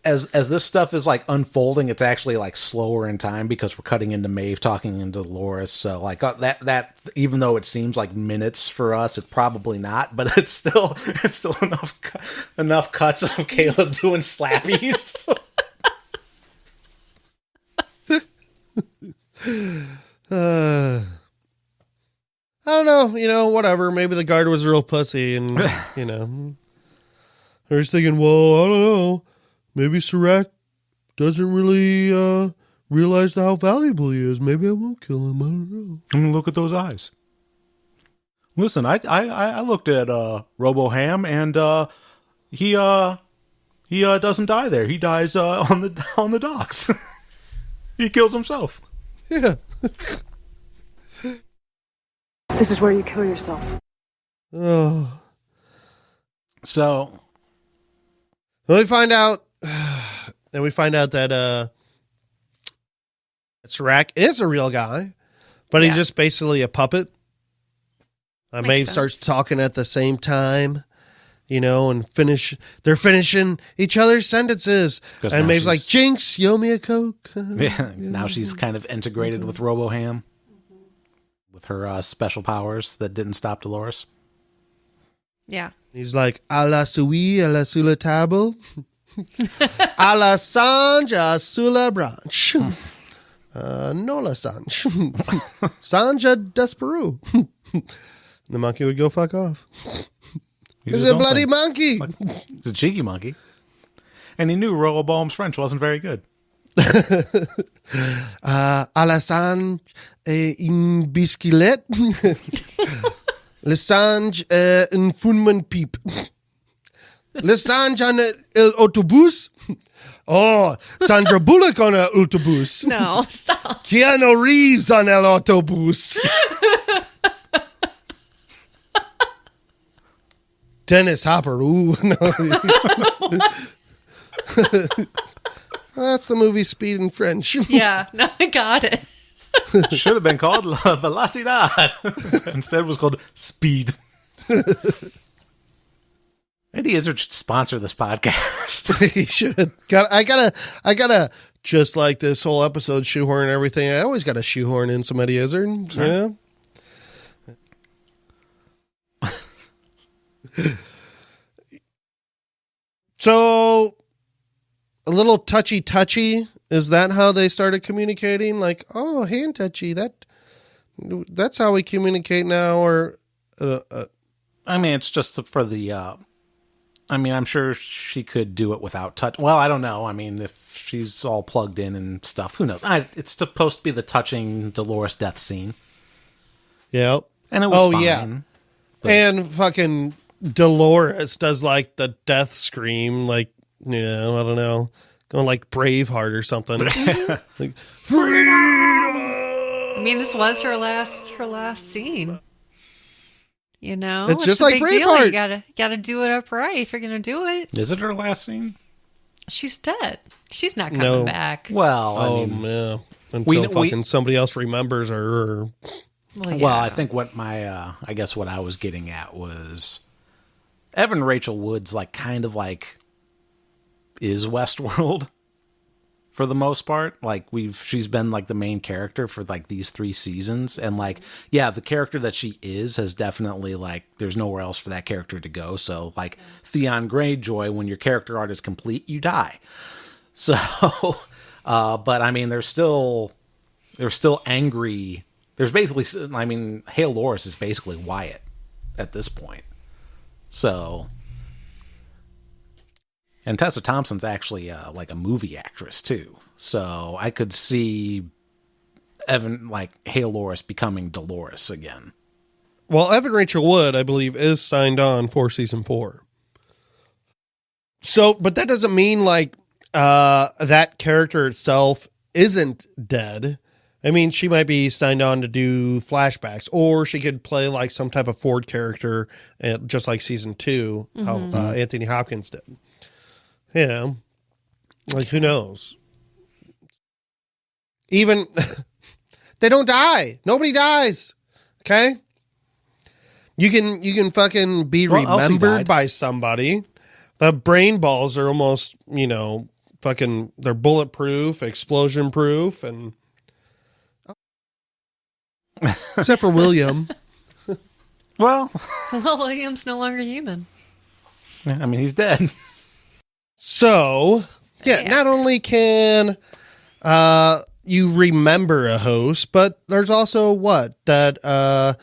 as this stuff is like unfolding, it's actually like slower in time because we're cutting into Maeve talking into Dolores. So like that even though it seems like minutes for us, it's probably not. But it's still enough cuts of Caleb doing slappies. I don't know. Whatever. Maybe the guard was a real pussy, and I was thinking, well, I don't know. Maybe Serac doesn't really realize how valuable he is. Maybe I won't kill him. I don't know. I mean, look at those eyes. Listen, I looked at RoboHam, and he doesn't die there. He dies on the docks. He kills himself. Yeah. This is where you kill yourself. Oh. So we find out that Serac is a real guy, but he's just basically a puppet. Maeve starts talking at the same time, and they're finishing each other's sentences. And Maeve's like, Jinx, you owe me a Coke. Yeah, now she's kind of integrated with RoboHam, with her special powers that didn't stop Dolores. Yeah. He's like, à la souris, à la sur la table, à la sange, à sur la branche. No la sange. Sange desperu. The monkey would go fuck off. He's a bloody monkey. He's a cheeky monkey. And he knew Robobaum's French wasn't very good. À la sange, une biscuit. Lessange in Funman Piep. Lessange on el autobus. Oh, Sandra Bullock on el autobus. No, stop. Keanu Reeves on el autobus. Dennis Hopper. Ooh, no. That's the movie Speed in French. Yeah, no, I got it. Should have been called La Velocidad. Instead, it was called Speed. Eddie Izzard should sponsor this podcast. He should. I gotta just like this whole episode shoehorn and everything. I always gotta shoehorn in some Eddie Izzard. Yeah. So a little touchy. Is that how they started communicating? Like, oh, hand touchy. That's how we communicate now. Or, I mean, it's just for the. I mean, I'm sure she could do it without touch. Well, I don't know. I mean, if she's all plugged in and stuff, who knows? It's supposed to be the touching Dolores death scene. Yeah. And it was fine. Yeah. And fucking Dolores does like the death scream, like, I don't know, going like Braveheart or something. Like, freedom! I mean, this was her last scene. You know, it's just like a big deal. Braveheart. You gotta do it upright if you're gonna do it. Is it her last scene? She's dead. She's not coming back. Well, I mean, yeah. Until somebody else remembers her. Well, I think what my, I guess what I was getting at was Evan Rachel Wood's like kind of like is Westworld for the most part. Like she's been like the main character for like these 3 seasons. And like, yeah, the character that she has definitely like, there's nowhere else for that character to go. So like Theon Greyjoy, when your character art is complete, you die. So, but I mean, they're still angry. There's basically, I mean, Hale Loris is basically Wyatt at this point. So, and Tessa Thompson's actually like a movie actress too. So I could see Hale Loris becoming Dolores again. Well, Evan Rachel Wood, I believe, is signed on for season 4. So, but that doesn't mean like that character itself isn't dead. I mean, she might be signed on to do flashbacks, or she could play like some type of Ford character, just like season 2, how Anthony Hopkins did. Yeah. Like, who knows? Even, they don't die. Nobody dies. Okay? You can fucking be remembered by somebody. The brain balls are almost, fucking, they're bulletproof, explosion proof, and except for William. Well, William's no longer human. I mean, he's dead. So, yeah, not only can you remember a host, but there's also that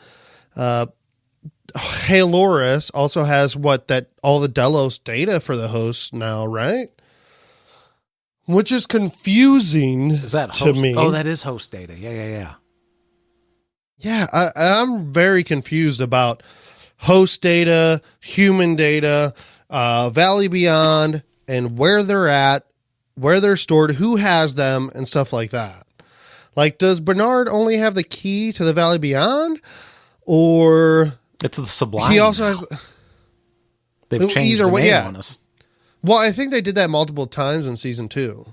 Hale Loris also has all the Delos data for the host now, right? Which is confusing Is that to host? me. Oh, that is host data. Yeah. Yeah, I'm very confused about host data, human data, Valley Beyond, and where they're at, where they're stored, who has them, and stuff like that. Like, does Bernard only have the key to the Valley Beyond? Or it's the Sublime. He also now. has... They've changed the name on us. Well, I think they did that multiple times in season 2.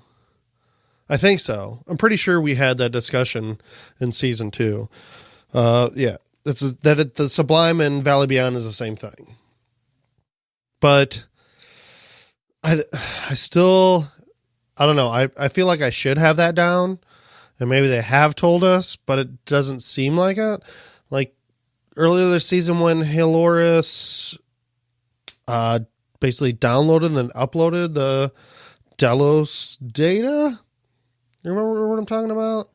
I think so. I'm pretty sure we had that discussion in season 2. Yeah, the Sublime and Valley Beyond is the same thing. But I still, I don't know. I feel like I should have that down, and maybe they have told us, but it doesn't seem like it. Like earlier this season when Hale Loris basically downloaded and then uploaded the Delos data. You remember what I'm talking about?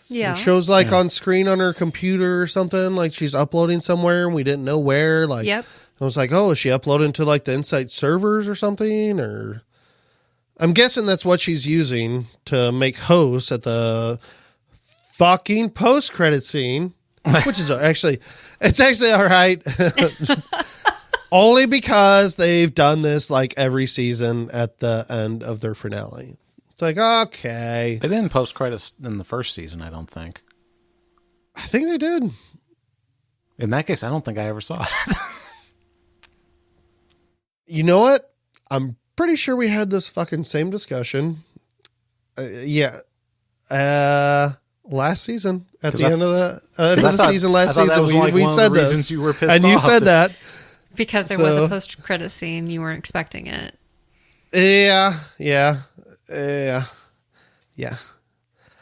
Yeah. It shows like on screen on her computer or something, like she's uploading somewhere and we didn't know where. Like, yep. I was like, oh, is she uploading to like the Insight servers or something? Or I'm guessing that's what she's using to make hosts at the fucking post-credit scene. which is it's actually all right. Only because they've done this like every season at the end of their finale. It's like, okay. They didn't post credits in the first season, I don't think. I think they did. In that case, I don't think I ever saw it. You know what? I'm pretty sure we had this fucking same discussion. Last season at the end of the season. Last season we said this, you were pissed and you off said that because there was a post-credit scene. You weren't expecting it. Yeah.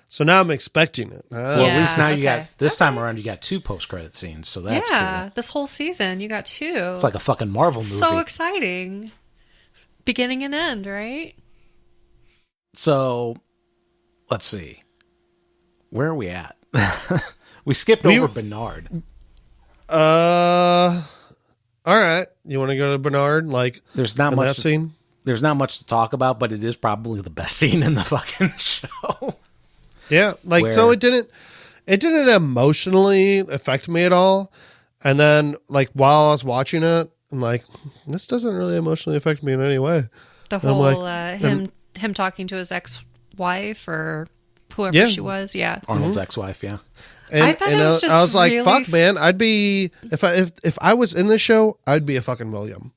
So now I'm expecting it. Well, at least now you got this time around. You got 2 post-credit scenes, so that's cool. This whole season you got 2. It's like a fucking Marvel movie. So exciting, beginning and end, right? So, let's see. Where are we at? We skipped over Bernard. All right. You want to go to Bernard? Like, there's not much that scene. There's not much to talk about, but it is probably the best scene in the fucking show. Yeah, like so it didn't emotionally affect me at all. And then like while I was watching it, I'm like, this doesn't really emotionally affect me in any way. The whole him talking to his ex-wife or whoever she was, Arnold's ex-wife, yeah. And I thought it was just I was like, really fuck, man, I'd be if I was in this show, I'd be a fucking William.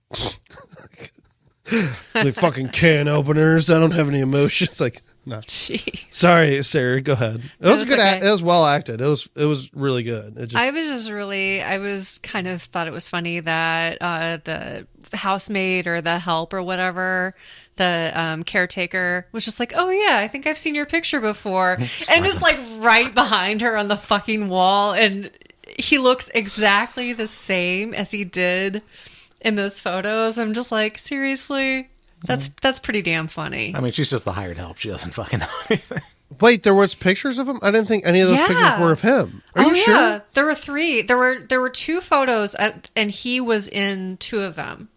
Like fucking can openers. I don't have any emotions. Like, no. Jeez. Sorry, Sarah. Go ahead. It was a good. Okay. It was well acted. It was really good. I was kind of thought it was funny that the housemaid or the help or whatever, the caretaker was just like, oh yeah, I think I've seen your picture before, and just like right behind her on the fucking wall, and he looks exactly the same as he did in those photos. I'm just like, seriously, that's pretty damn funny. I mean, she's just the hired help. She doesn't fucking know anything. Wait, there was pictures of him? I didn't think any of those pictures were of him. Are you sure? There were 3. There were 2 photos, and he was in 2 of them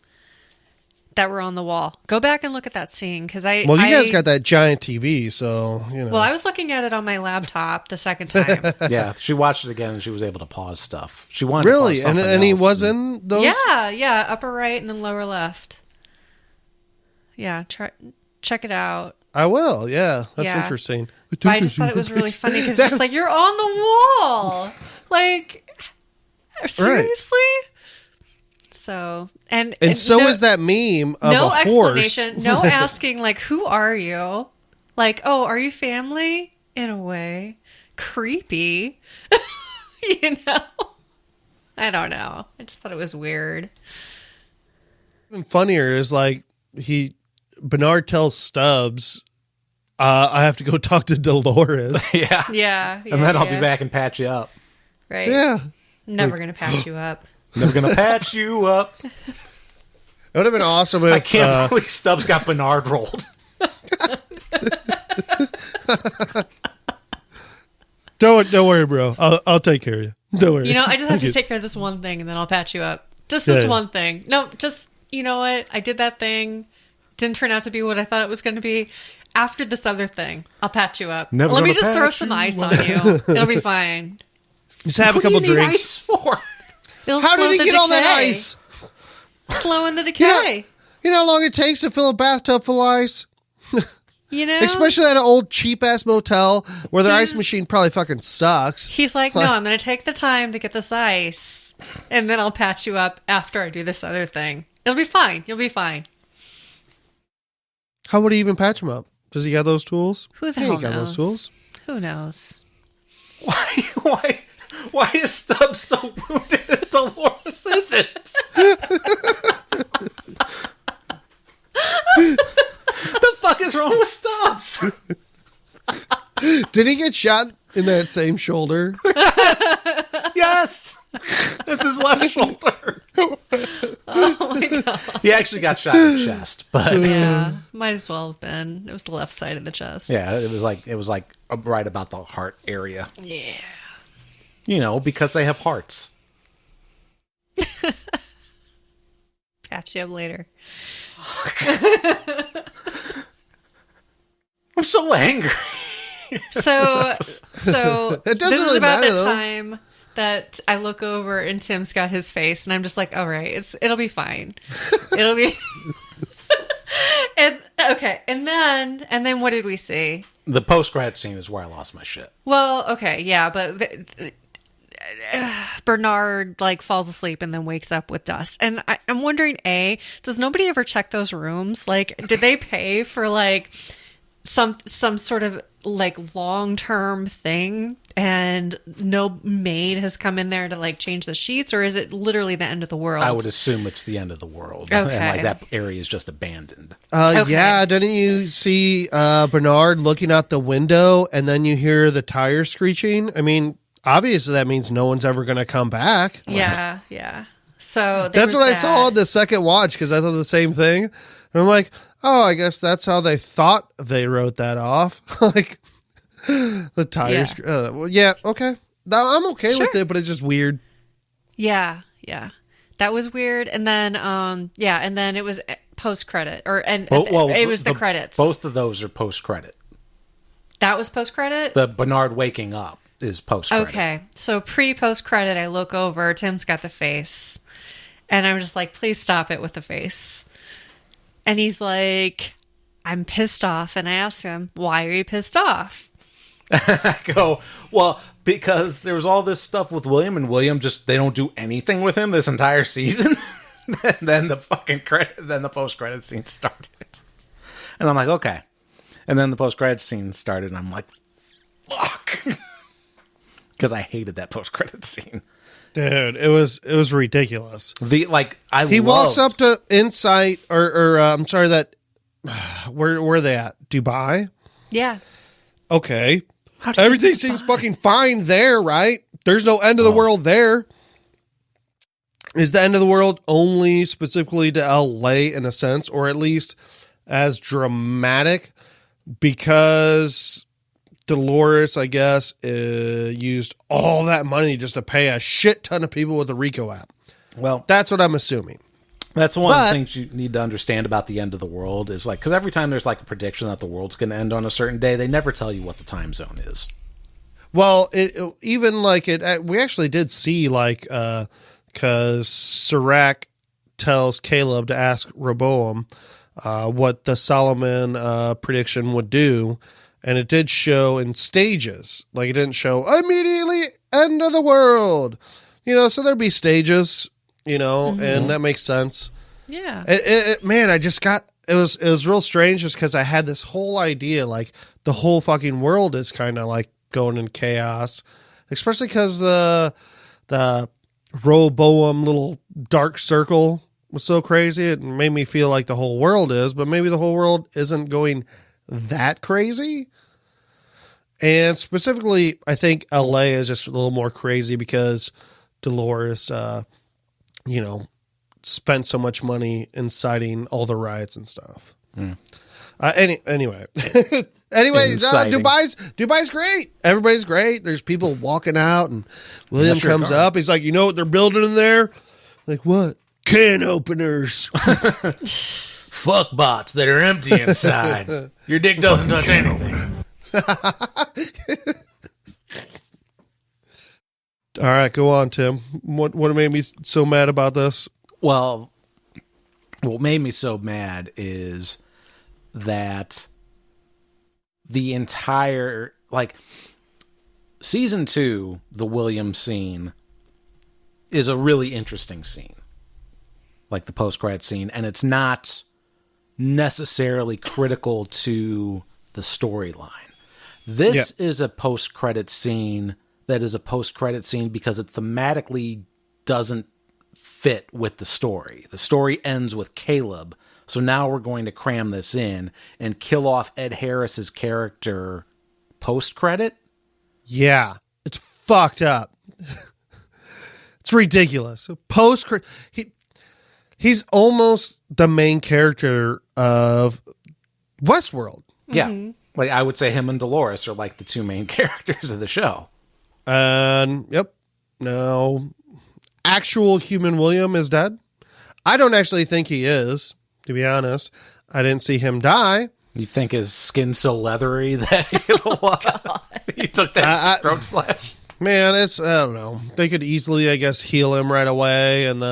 that were on the wall. Go back and look at that scene because you guys got that giant TV, so you know. Well, I was looking at it on my laptop the second time. Yeah, she watched it again and she was able to pause stuff. She wanted really, to pause something and he else was in those. Yeah, upper right and then lower left. Yeah, check it out. I will. Yeah, that's interesting. But I just thought it was really funny because it's just like, you're on the wall, like seriously. Right. So and so is that meme of no a explanation, horse. no asking like, who are you? Like, oh, are you family? In a way, creepy. You know, I don't know. I just thought it was weird. Even funnier is like Bernard tells Stubbs, I have to go talk to Dolores. Yeah. And then I'll be back and patch you up. Right. Yeah. Never gonna patch you up. Never gonna patch you up. It would have been awesome if... I can't believe Stubbs got Bernard rolled. Don't worry, bro. I'll take care of you. Don't worry. You know, I just have to take care of this one thing and then I'll patch you up. Just this one thing. No, just, you know what? I did that thing. Didn't turn out to be what I thought it was going to be. After this other thing, I'll patch you up. Let me just throw some ice on you. It'll be fine. Just have a couple drinks. Ice for? How did he get all that ice? Slowing the decay. You know how long it takes to fill a bathtub full of ice? You know? Especially at an old cheap-ass motel where their ice machine probably fucking sucks. He's like, no, I'm going to take the time to get this ice, and then I'll patch you up after I do this other thing. It'll be fine. You'll be fine. How would he even patch him up? Does he have those tools? Who the hell knows? Got those tools. Who knows? Why is Stubbs so wounded and Dolores isn't? The fuck is wrong with Stubbs? Did he get shot in that same shoulder? Yes. It's his left shoulder. Oh my god. He actually got shot in the chest, but yeah, might as well have been. It was the left side of the chest. Yeah, it was like right about the heart area. Yeah. You know, because they have hearts. Catch you up later. I'm so angry. So It doesn't this is really about matter, the though. time that I look over and Tim's got his face, and I'm just like, all right, it'll be fine. It'll be. And okay, and then what did we see? The post-credit scene is where I lost my shit. Well, okay, yeah, but Bernard like falls asleep and then wakes up with dust, and I'm wondering, does nobody ever check those rooms? Like, did they pay for like some sort of like long-term thing, and no maid has come in there to like change the sheets, or is it literally the end of the world? I would assume it's the end of the world, Okay. and like that area is just abandoned. Okay. Yeah, didn't you see Bernard looking out the window and then you hear the tire screeching? I mean, obviously that means no one's ever going to come back. Yeah. So That's what I saw on the second watch, because I thought the same thing. And I'm like, oh, I guess that's how they thought they wrote that off. Like the tires. Yeah. Well, yeah, okay. No, I'm okay with Sure. it, but it's just weird. Yeah. That was weird. And then, and then it was post credit, it was the credits. Both of those are post-credit. That was post credit. The Bernard waking up is post-credit. Okay, so post credit, I look over. Tim's got the face, and I'm just like, please stop it with the face. And he's like, I'm pissed off. And I ask him, why are you pissed off? I go, well, because there was all this stuff with William, and William they don't do anything with him this entire season. Then the post-credit scene started. And I'm like, okay. And then the post-credit scene started, and I'm like, fuck. Because I hated that post-credit scene. Dude, it was ridiculous. He walks up to Insight, or I'm sorry, that where are they at? Dubai? Yeah. Okay. Everything seems fucking fine there, right? There's no end of the world there. Is the end of the world only specifically to LA in a sense, or at least as dramatic? Because Dolores, I guess, used all that money just to pay a shit ton of people with the Rico app. Well, that's what I'm assuming. That's one of the things you need to understand about the end of the world is like, because every time there's like a prediction that the world's going to end on a certain day, they never tell you what the time zone is. Well, we actually did see like, because Serac tells Caleb to ask Rehoboam what the Solomon prediction would do. And it did show in stages. Like, it didn't show immediately end of the world. So there'd be stages, and that makes sense. Yeah. Man, I just got, it was real strange just because I had this whole idea, like, the whole fucking world is kind of like going in chaos. Especially because the Rehoboam little dark circle was so crazy. It made me feel like the whole world is, but maybe the whole world isn't going that crazy. And specifically, I think LA is just a little more crazy because Dolores, spent so much money inciting all the riots and stuff. Anyway, Dubai's great. Everybody's great. There's people walking out, and William comes up. He's like, you know what they're building in there? Like, what? Can openers. Fuck bots that are empty inside. Your dick doesn't touch anything. All right, go on, Tim. What made me so mad about this? Well, what made me so mad is that the entire, like, season 2, the William scene is a really interesting scene. Like the post-credit scene, and it's not necessarily critical to the storyline. This is a post-credit scene that is a post-credit scene because it thematically doesn't fit with the story. The story ends with Caleb, so now we're going to cram this in and kill off Ed Harris's character post-credit. Yeah, it's fucked up. It's ridiculous. Post-credit... He's almost the main character of Westworld. Yeah. Mm-hmm. Like, I would say him and Dolores are like the two main characters of the show. Yep. No. Actual human William is dead. I don't actually think he is, to be honest. I didn't see him die. You think his skin's so leathery that he took that throat slash? Man, I don't know. They could easily, I guess, heal him right away, and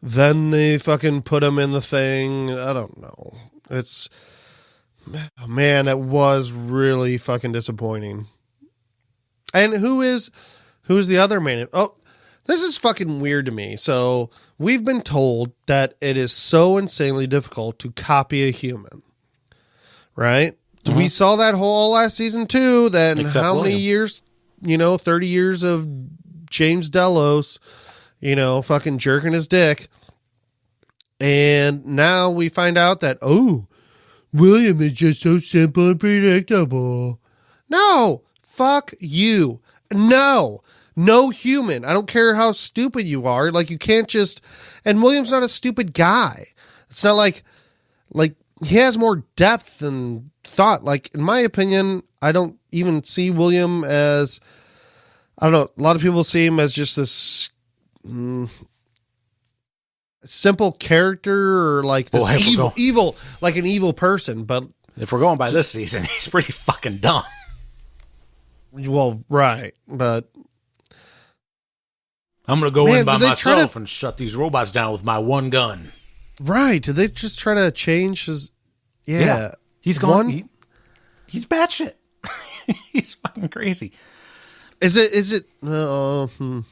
then they fucking put him in the thing. I don't know. Man, it was really fucking disappointing. And who's the other man? Oh, this is fucking weird to me. So we've been told that it is so insanely difficult to copy a human, right? Mm-hmm. We saw that whole last season too. Then how many years? 30 years of James Delos, fucking jerking his dick. And now we find out that, William is just so simple and predictable. No, fuck you. No human. I don't care how stupid you are. Like, you can't just, and William's not a stupid guy. It's not like he has more depth and thought. Like, in my opinion, I don't even see William as, I don't know, a lot of people see him as just this simple character, or like this evil, like an evil person. But if we're going by this season, he's pretty fucking dumb. Well, right, but I'm going to go in by myself and shut these robots down with my one gun. Right. Did they just try to change his... Yeah. He's gone. He's batshit. He's fucking crazy. Is it? No, I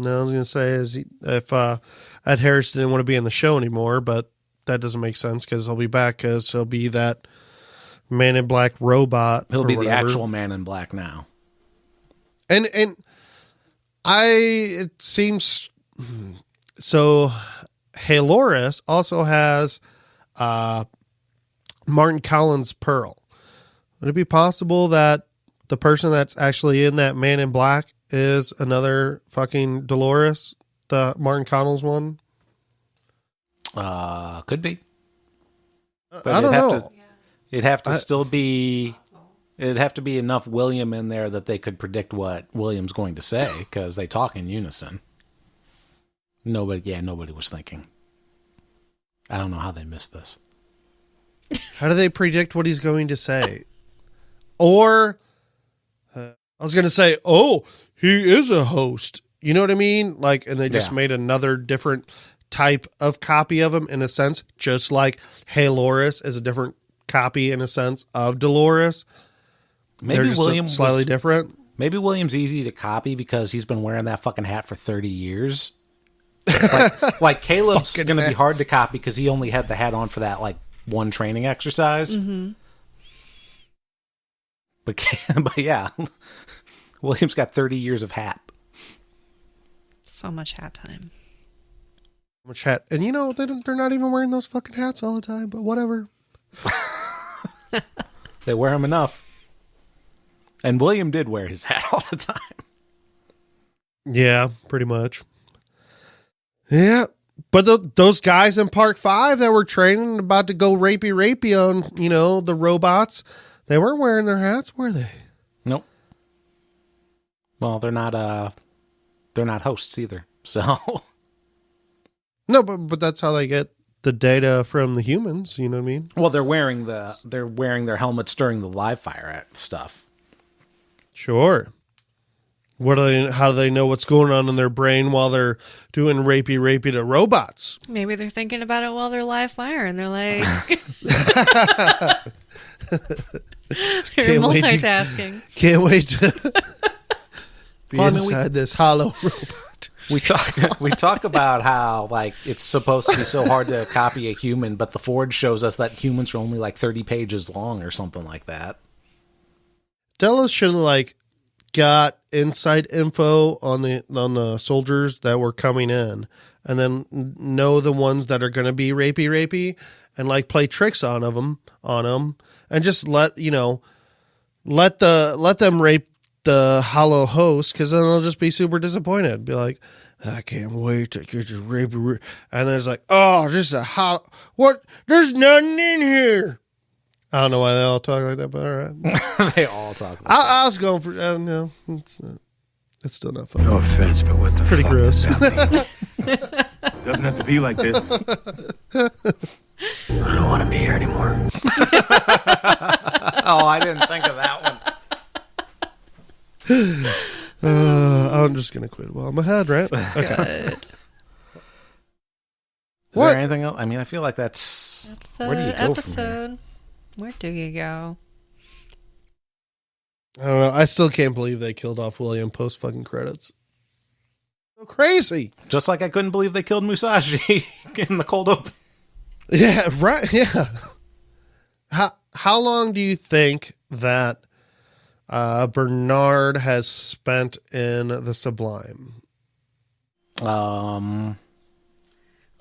was going to say, if Ed Harris didn't want to be in the show anymore, but that doesn't make sense because he'll be back because he'll be that Man in Black robot. He'll be the actual Man in Black now. And it seems so. Halores also has Martin Collins' Pearl. Would it be possible that the person that's actually in that Man in Black is another fucking Dolores, the Martin Collins one? Could be. But I don't know. It'd have to still be. It'd have to be enough William in there that they could predict what William's going to say because they talk in unison. Nobody was thinking. I don't know how they missed this. How do they predict what he's going to say? Or, I was going to say, he is a host. You know what I mean? Like, and they just made another different type of copy of him in a sense, just like Halores is a different copy in a sense of Dolores. Maybe William slightly different. Maybe William's easy to copy because he's been wearing that fucking hat for 30 years. Like Caleb's going to be hard to copy because he only had the hat on for that like one training exercise. Mm-hmm. But yeah, William's got 30 years of hat. So much hat time. Much hat, and they're not even wearing those fucking hats all the time. But whatever. They wear them enough. And William did wear his hat all the time. Yeah, pretty much. Yeah, but those guys in Park 5 that were training about to go rapey on, the robots, they weren't wearing their hats, were they? Nope. Well, they're not hosts either. So no, but that's how they get the data from the humans. You know what I mean? Well, they're wearing their helmets during the live fire stuff. Sure. How do they know what's going on in their brain while they're doing rapey to robots? Maybe they're thinking about it while they're live fire and they're like they're multitasking. Can't wait to be inside this hollow robot. We talk about how like it's supposed to be so hard to copy a human, but the Forge shows us that humans are only like 30 pages long or something like that. Delos should have got inside info on the soldiers that were coming in, and then know the ones that are going to be rapey, and play tricks on them, and just let them rape the hollow host, because then they'll just be super disappointed. Be like, I can't wait to get your rapey, and there's just a hollow. What? There's nothing in here. I don't know why they all talk like that, but all right. They all talk like I was going for... I don't know. It's still not fun. No offense, but what the pretty fuck gross. does that mean? Doesn't have to be like this. I don't want to be here anymore. Oh, I didn't think of that one. I'm just gonna quit while I'm ahead, right? Okay. Good. Is What? there anything else? I mean, I feel like that's the where do you go episode. Where do you go? I don't know. I still can't believe they killed off William post fucking credits. So crazy. from here? Just like I couldn't believe they killed Musashi in the cold open. Yeah, right. Yeah. How long do you think that Bernard has spent in the Sublime? Oh,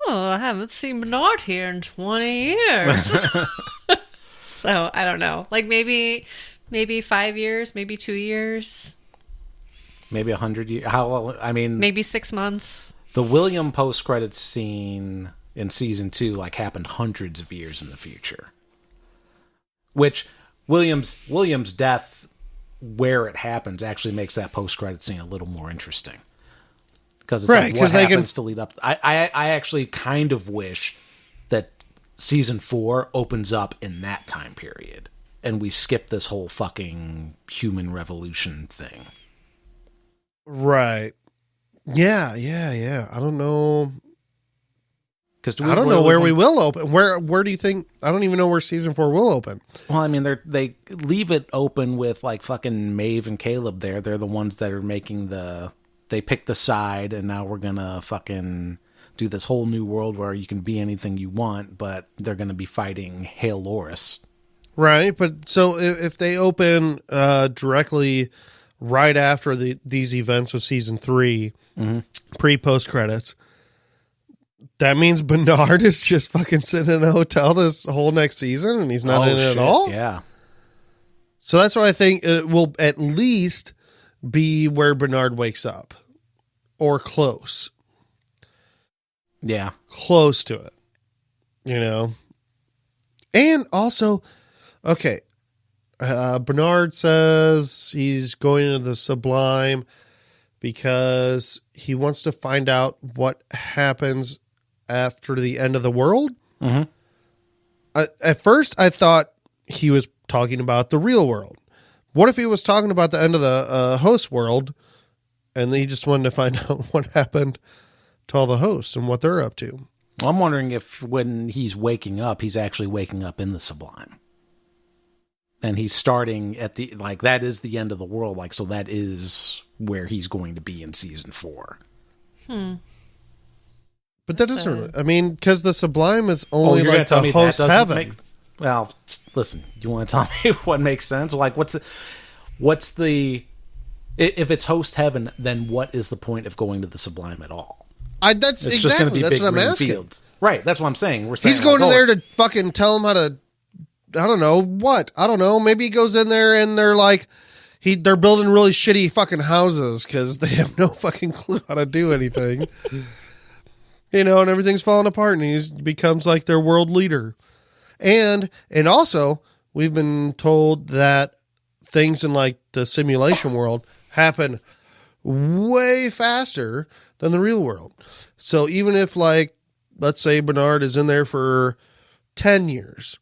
I haven't seen Bernard here in 20 years. So I don't know. Like maybe 5 years, maybe 2 years, Maybe 100 years. How? I mean, maybe 6 months. the William post-credits scene in season 2 like happened hundreds of years in the future. Which William's death, where it happens, actually makes that post-credit scene a little more interesting. Because it's Right, like what 'cause they can- happens to lead up. I actually kind of wish that season 4 opens up in that time period, and we skip this whole fucking human revolution thing. Right. Yeah. I don't know. Because I don't know where we will open. Where do you think? I don't even know where season 4 will open. Well, I mean, they leave it open with like fucking Maeve and Caleb there. They're the ones that are making they pick the side, and now we're gonna fucking do this whole new world where you can be anything you want, but they're gonna be fighting Hail Loris. Right. But so if they open directly right after these events of season 3, pre-post credits, that means Bernard is just fucking sitting in a hotel this whole next season and he's not in it at all? Yeah. So that's why I think it will at least be where Bernard wakes up. Or close. Yeah. Close to it. You know? And also, okay, Bernard says he's going to the Sublime because he wants to find out what happens after the end of the world. Mm-hmm. At first, I thought he was talking about the real world. What if he was talking about the end of the host world, and he just wanted to find out what happened to all the hosts and what they're up to? Well, I'm wondering if when he's waking up, he's actually waking up in the Sublime. And he's starting at the, like, that is the end of the world. Like, so that is where he's going to be in season 4. But that doesn't, I mean, because the Sublime is only you're gonna like tell the me that host doesn't heaven. make- well, listen, you want to tell me what makes sense? Like, what's the, if it's host heaven, then what is the point of going to the Sublime at all? That's It's just going to exactly, be that's big what I'm green asking. fields. Right, that's what I'm saying. We're saying He's going like, to there to fucking tell him how to, I don't know what. I don't know. Maybe he goes in there and they're like, they're building really shitty fucking houses because they have no fucking clue how to do anything. You know, and everything's falling apart and he becomes like their world leader. And also, we've been told that things in like the simulation world happen way faster than the real world. So even if like, let's say Bernard is in there for 10 years,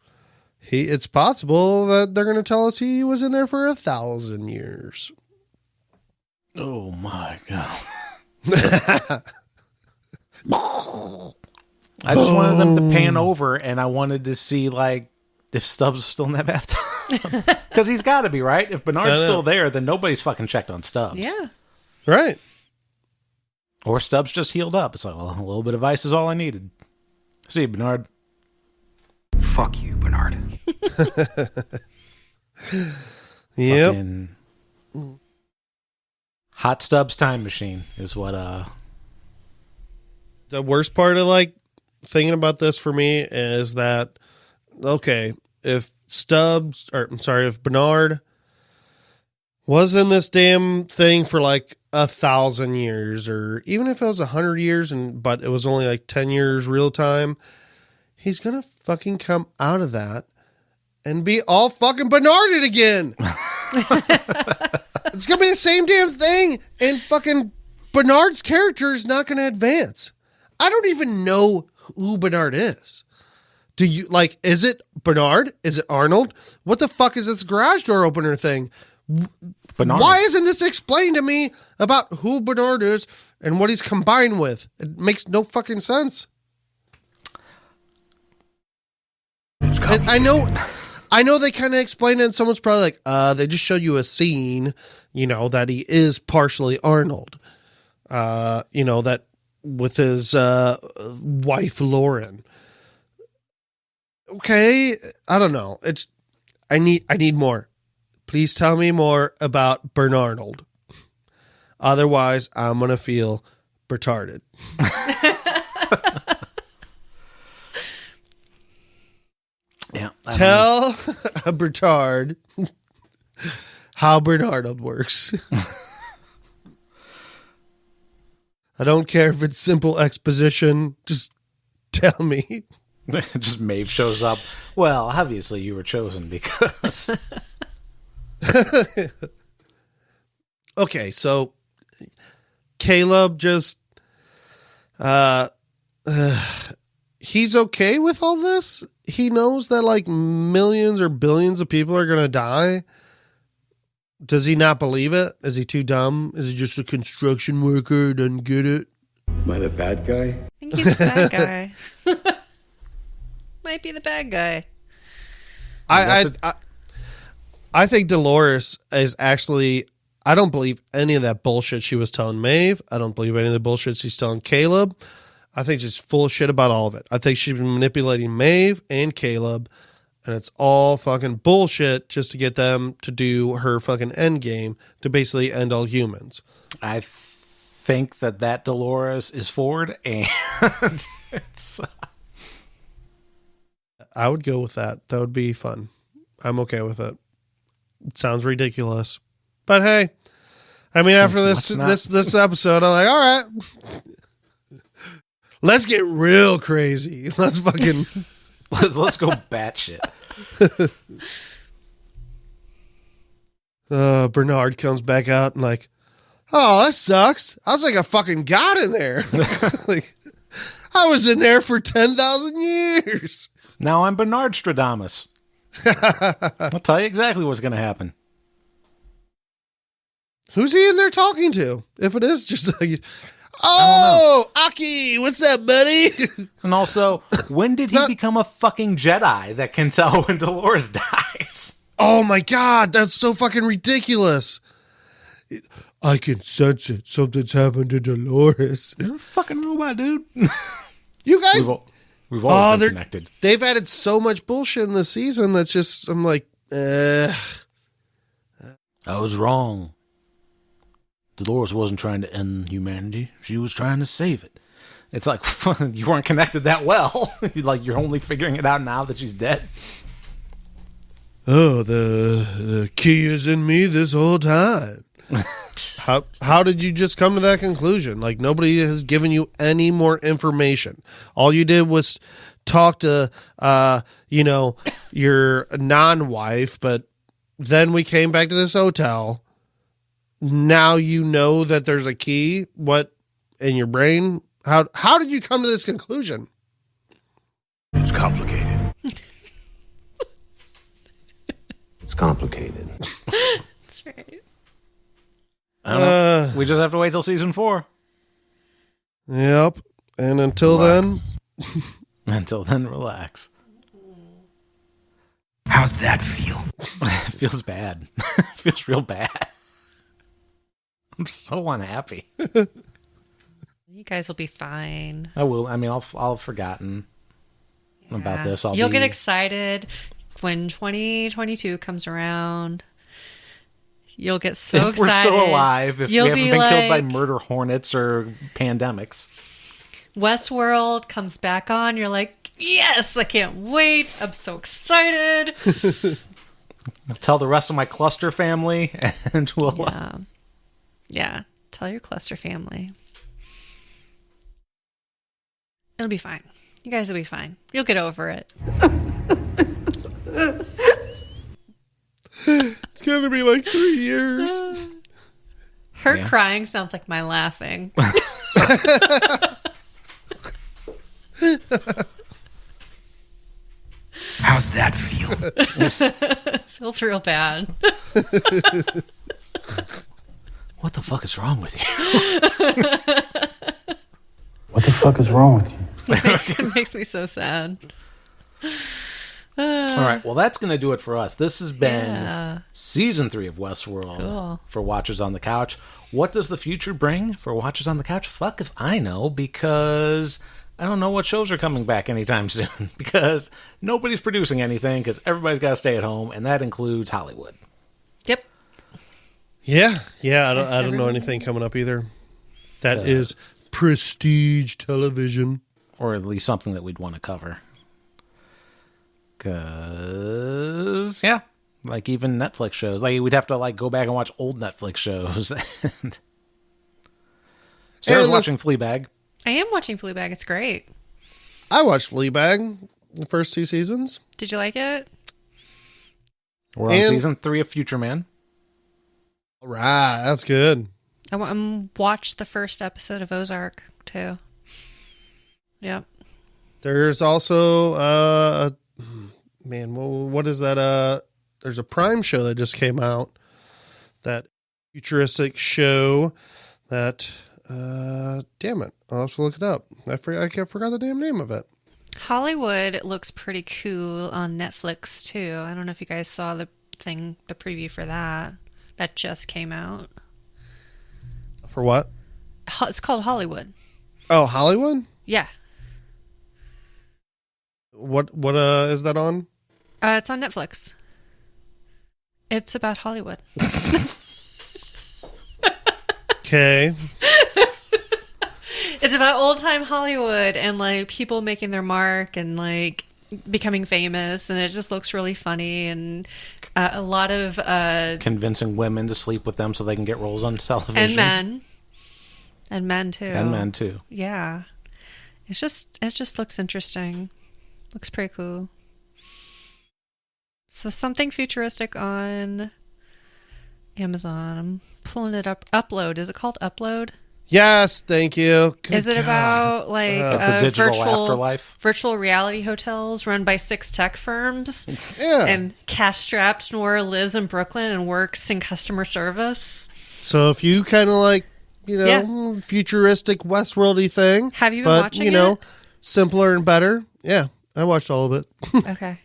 it's possible that they're going to tell us he was in there for 1,000 years. Oh my God. I just wanted them to pan over, and I wanted to see like if Stubbs was still in that bathtub, because he's got to be, right. If Bernard's still there, then nobody's fucking checked on Stubbs. Yeah. Right. Or Stubbs just healed up. It's like, well, a little bit of ice is all I needed. See you, Bernard. Fuck you, Bernard. Yep. Fucking Hot Stubbs time machine is what. The worst part of like thinking about this for me is that, okay, if if Bernard was in this damn thing for like 1,000 years, or even if it was 100 years, but it was only like 10 years real time, he's gonna fucking come out of that and be all fucking Bernarded again. It's gonna be the same damn thing, and fucking Bernard's character is not gonna advance. I don't even know who Bernard is. Do you like? Is it Bernard? Is it Arnold? What the fuck is this garage door opener thing? Bernard. Why isn't this explained to me about who Bernard is and what he's combined with? It makes no fucking sense. I know they kind of explained it, and someone's probably like, they just showed you a scene, that he is partially Arnold. That with his wife Lauren. Okay, I don't know. I need more. Please tell me more about Bernarnold. Otherwise, I'm gonna feel retarded. Yeah. Tell a Bertard how Bernarnold works. I don't care if it's simple exposition. Just tell me. Just Maeve shows up. Well, obviously you were chosen because. Okay, so Caleb just he's okay with all this. He knows that like millions or billions of people are gonna die. Does he not believe it? Is he too dumb? Is he just a construction worker? Doesn't get it? Am I the bad guy? I think he's the bad guy. Might be the bad guy. I think Dolores is actually. I don't believe any of that bullshit she was telling Maeve. I don't believe any of the bullshit she's telling Caleb. I think she's full of shit about all of it. I think she's been manipulating Maeve and Caleb, and it's all fucking bullshit just to get them to do her fucking end game to basically end all humans. I think that Dolores is Ford, and it's. I would go with that. That would be fun. I'm okay with it. It sounds ridiculous, but hey, I mean, after this episode, I'm like, all right, let's get real crazy. Let's fucking let's go batshit. Bernard comes back out and like, oh, that sucks. I was like a fucking god in there. Like, I was in there for 10,000 years. Now I'm Bernard Stradamus. I'll tell you exactly what's going to happen. Who's he in there talking to? If it is just like, oh, Aki, what's up, buddy? And also, when did he become a fucking Jedi that can tell when Dolores dies? Oh my God, that's so fucking ridiculous. I can sense it. Something's happened to Dolores. You're a fucking robot, dude. You guys... We've always been connected. They've added so much bullshit in this season that's just, I'm like, I was wrong. Dolores wasn't trying to end humanity. She was trying to save it. It's like, you weren't connected that well. Like, you're only figuring it out now that she's dead. Oh, the key is in me this whole time. How did you just come to that conclusion? Like, nobody has given you any more information. All you did was talk to your non-wife, but then we came back to this hotel. Now you know that there's a key. What in your brain? How did you come to this conclusion? It's complicated. It's complicated. That's right. I don't know. We just have to wait till season 4. Yep. And until Relax. then, relax. How's that feel? It feels bad. It feels real bad. I'm so unhappy. You guys will be fine. I will. I mean, I'll have forgotten about this. You'll get excited when 2022 comes around. You'll get so excited. If we're still alive, if we haven't been killed by murder hornets or pandemics. Westworld comes back on. You're like, yes, I can't wait. I'm so excited. I'll tell the rest of my cluster family, and we'll... Yeah, tell your cluster family. It'll be fine. You guys will be fine. You'll get over it. it's going to be like 3 years. Her crying sounds like my laughing. How's that feel? Feels real bad. fuck is wrong with you? What the fuck is wrong with you? It makes me so sad. All right, well, that's going to do it for us. This has been season 3 of Westworld for Watchers on the Couch. What does the future bring for Watchers on the Couch? Fuck if I know, because I don't know what shows are coming back anytime soon, because nobody's producing anything, because everybody's got to stay at home, and that includes Hollywood. Yep. Yeah. I don't know anything coming up either. That is prestige television. Or at least something that we'd want to cover. Because, yeah, like even Netflix shows. Like, we'd have to, like, go back and watch old Netflix shows. Sarah's watching Fleabag. I am watching Fleabag. It's great. I watched Fleabag, the first 2 seasons. Did you like it? We're on season 3 of Future Man. All right, that's good. I watched the first episode of Ozark, too. Yep. There's also, what is that? There's a Prime show that just came out. That futuristic show that, damn it, I'll have to look it up. I forgot the damn name of it. Hollywood looks pretty cool on Netflix, too. I don't know if you guys saw the preview for that. That just came out. For what? It's called Hollywood. Oh, Hollywood? Yeah. What is that on? It's on Netflix. It's about Hollywood. Okay. It's about old time Hollywood and like people making their mark and like becoming famous, and it just looks really funny, and a lot of convincing women to sleep with them so they can get roles on television. And men too. And men too. Yeah. It just looks interesting. Looks pretty cool. So something futuristic on Amazon. I'm pulling it up. Upload. Is it called Upload? Yes, thank you. Good Is it God. about like the digital afterlife? Virtual reality hotels run by 6 tech firms? Yeah. And cash-strapped Nora lives in Brooklyn and works in customer service. So if you kind of like, futuristic Westworldy thing. Have you been watching it? Simpler and better. Yeah, I watched all of it. Okay.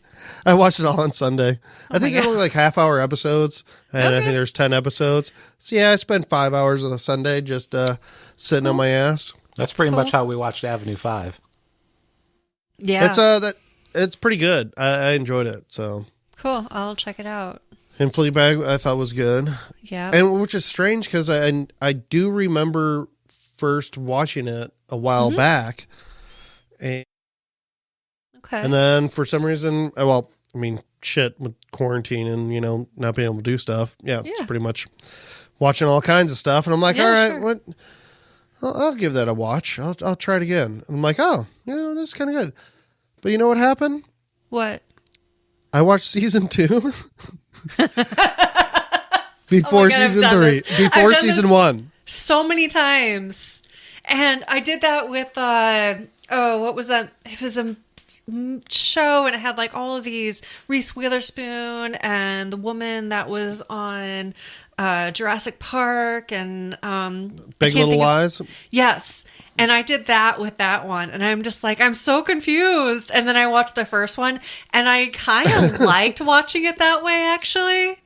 I watched it all on Sunday. I think they're God. only like half-hour episodes, and I think there's 10 episodes. So yeah, I spent 5 hours on a Sunday just sitting on my ass. That's pretty much how we watched Avenue 5. Yeah. It's pretty good. I enjoyed it. So Cool. I'll check it out. And Fleabag I thought was good. Yeah. And which is strange because I do remember first watching it a while back. And then for some reason, with quarantine and, not being able to do stuff. Yeah, it's pretty much watching all kinds of stuff. And I'm like, all right, what? I'll give that a watch. I'll try it again. And I'm like, oh, this is kind of good. But you know what happened? What? I watched season 2 before season 3, before season 1. So many times. And I did that with, what was that? It was a show, and it had like all of these Reese Witherspoon and the woman that was on Jurassic Park and Big Little Lies. Yes. And I did that with that one, and I'm just like, I'm so confused. And then I watched the first one, and I kind of liked watching it that way, actually.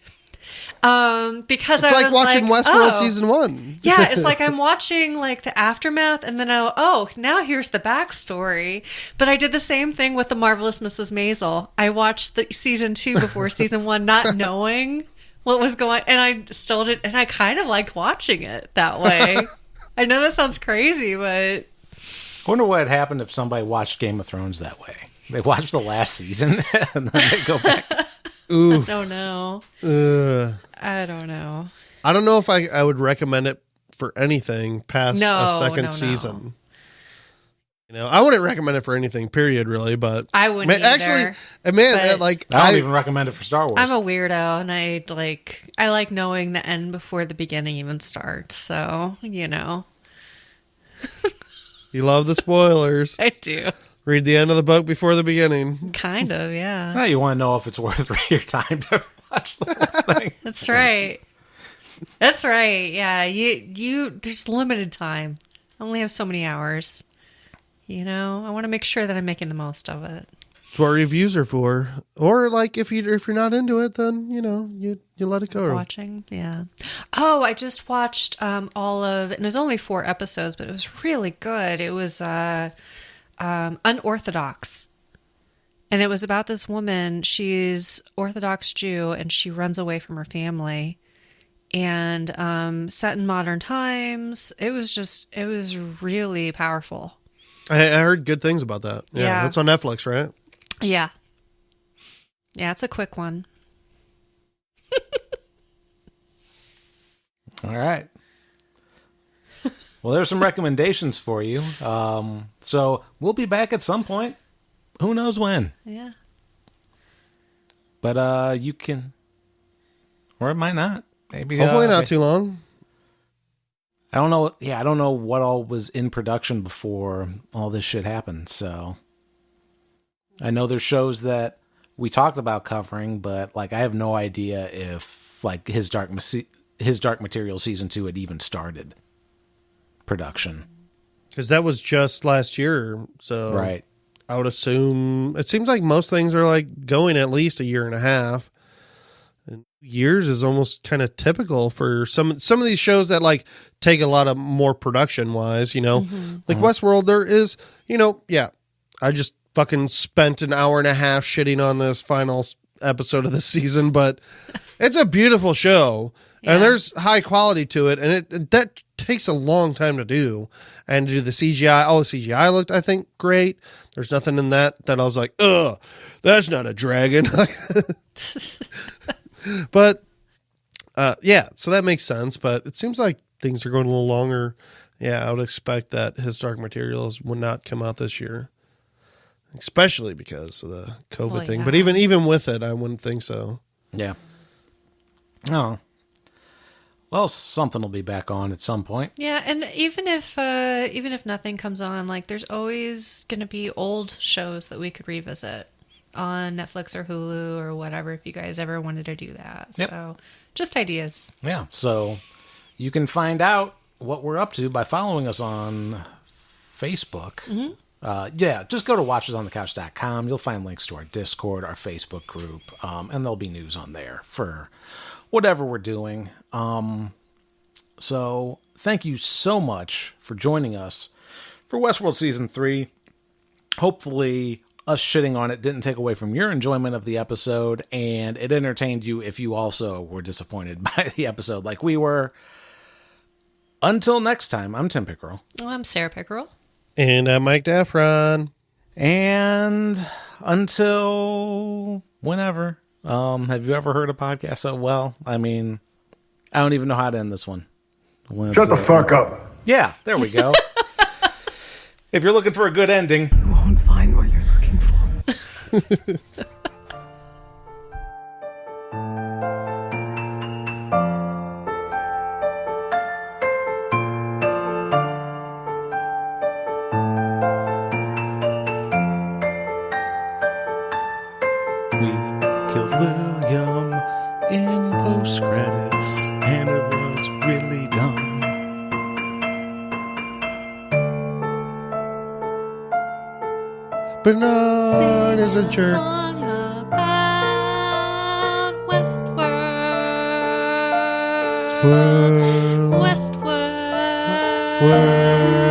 Because it's I like was watching like, Westworld season 1. Yeah, it's like I'm watching like the aftermath, and then now here's the backstory. But I did the same thing with The Marvelous Mrs. Maisel. I watched the season 2 before season 1, not knowing what was going, and I still did, and I kind of liked watching it that way. I know that sounds crazy, but I wonder what had happened if somebody watched Game of Thrones that way. They watched the last season and then they go back. Oof. I don't know. I don't know. I don't know if I would recommend it for anything past a second no. season. I wouldn't recommend it for anything, period, really, but I wouldn't either, actually, I don't even recommend it for Star Wars. I'm a weirdo, and I like knowing the end before the beginning even starts. So, You love the spoilers. I do. Read the end of the book before the beginning. Kind of, yeah. Well, you want to know if it's worth your time to watch the whole thing. That's right. That's right. Yeah, you. There's limited time. I only have so many hours. You know, I want to make sure that I'm making the most of it. It's what reviews are for. Or like if you're not into it, then you let it go. Watching, yeah. Oh, I just watched all of, and it was only 4 episodes, but it was really good. It was Unorthodox. And it was about this woman. She's Orthodox Jew, and she runs away from her family. And set in modern times. It was really powerful. I heard good things about that. Yeah, that's on Netflix, right? Yeah. Yeah, it's a quick one. All right. Well, there's some recommendations for you. So we'll be back at some point. Who knows when? Yeah. But you can, or it might not. Maybe hopefully not too long. I don't know. Yeah, I don't know what all was in production before all this shit happened. So I know there's shows that we talked about covering, but like I have no idea if like his Dark Material season 2 had even started production. Because that was just last year. So right. I would assume it seems like most things are like going at least a year and a half. And years is almost kind of typical for some of these shows that like take a lot of more production wise, like Westworld. There is, I just fucking spent an hour and a half shitting on this final episode of the season, but it's a beautiful show and there's high quality to it. And that takes a long time to do, and to do the CGI. All the CGI looked, I think, great. There's nothing in that I was like, ugh, that's not a dragon. But so that makes sense. But it seems like things are going a little longer. Yeah, I would expect that his Dark Materials would not come out this year, especially because of the COVID thing. But even with it, I wouldn't think so. Yeah. Oh. Well, something will be back on at some point. Yeah, and even if nothing comes on, like there's always going to be old shows that we could revisit on Netflix or Hulu or whatever if you guys ever wanted to do that. Yep. So just ideas. Yeah. So you can find out what we're up to by following us on Facebook. Mm-hmm. Just go to watchersonthecouch.com. You'll find links to our Discord, our Facebook group, and there'll be news on there for whatever we're doing. So thank you so much for joining us for Westworld Season 3. Hopefully us shitting on it didn't take away from your enjoyment of the episode, and it entertained you if you also were disappointed by the episode like we were. Until next time, I'm Tim Pickerel. Well, I'm Sarah Pickerel. And I'm Mike Daffron. And until whenever, have you ever heard a podcast so well? I mean, I don't even know how to end this one. Shut the fuck up. Yeah, there we go. If you're looking for a good ending, You won't find what you're looking for. we killed William in post-credits, and it was really dumb. Bernard is a jerk. Song about Westworld. Swirl. Westworld. Swirl.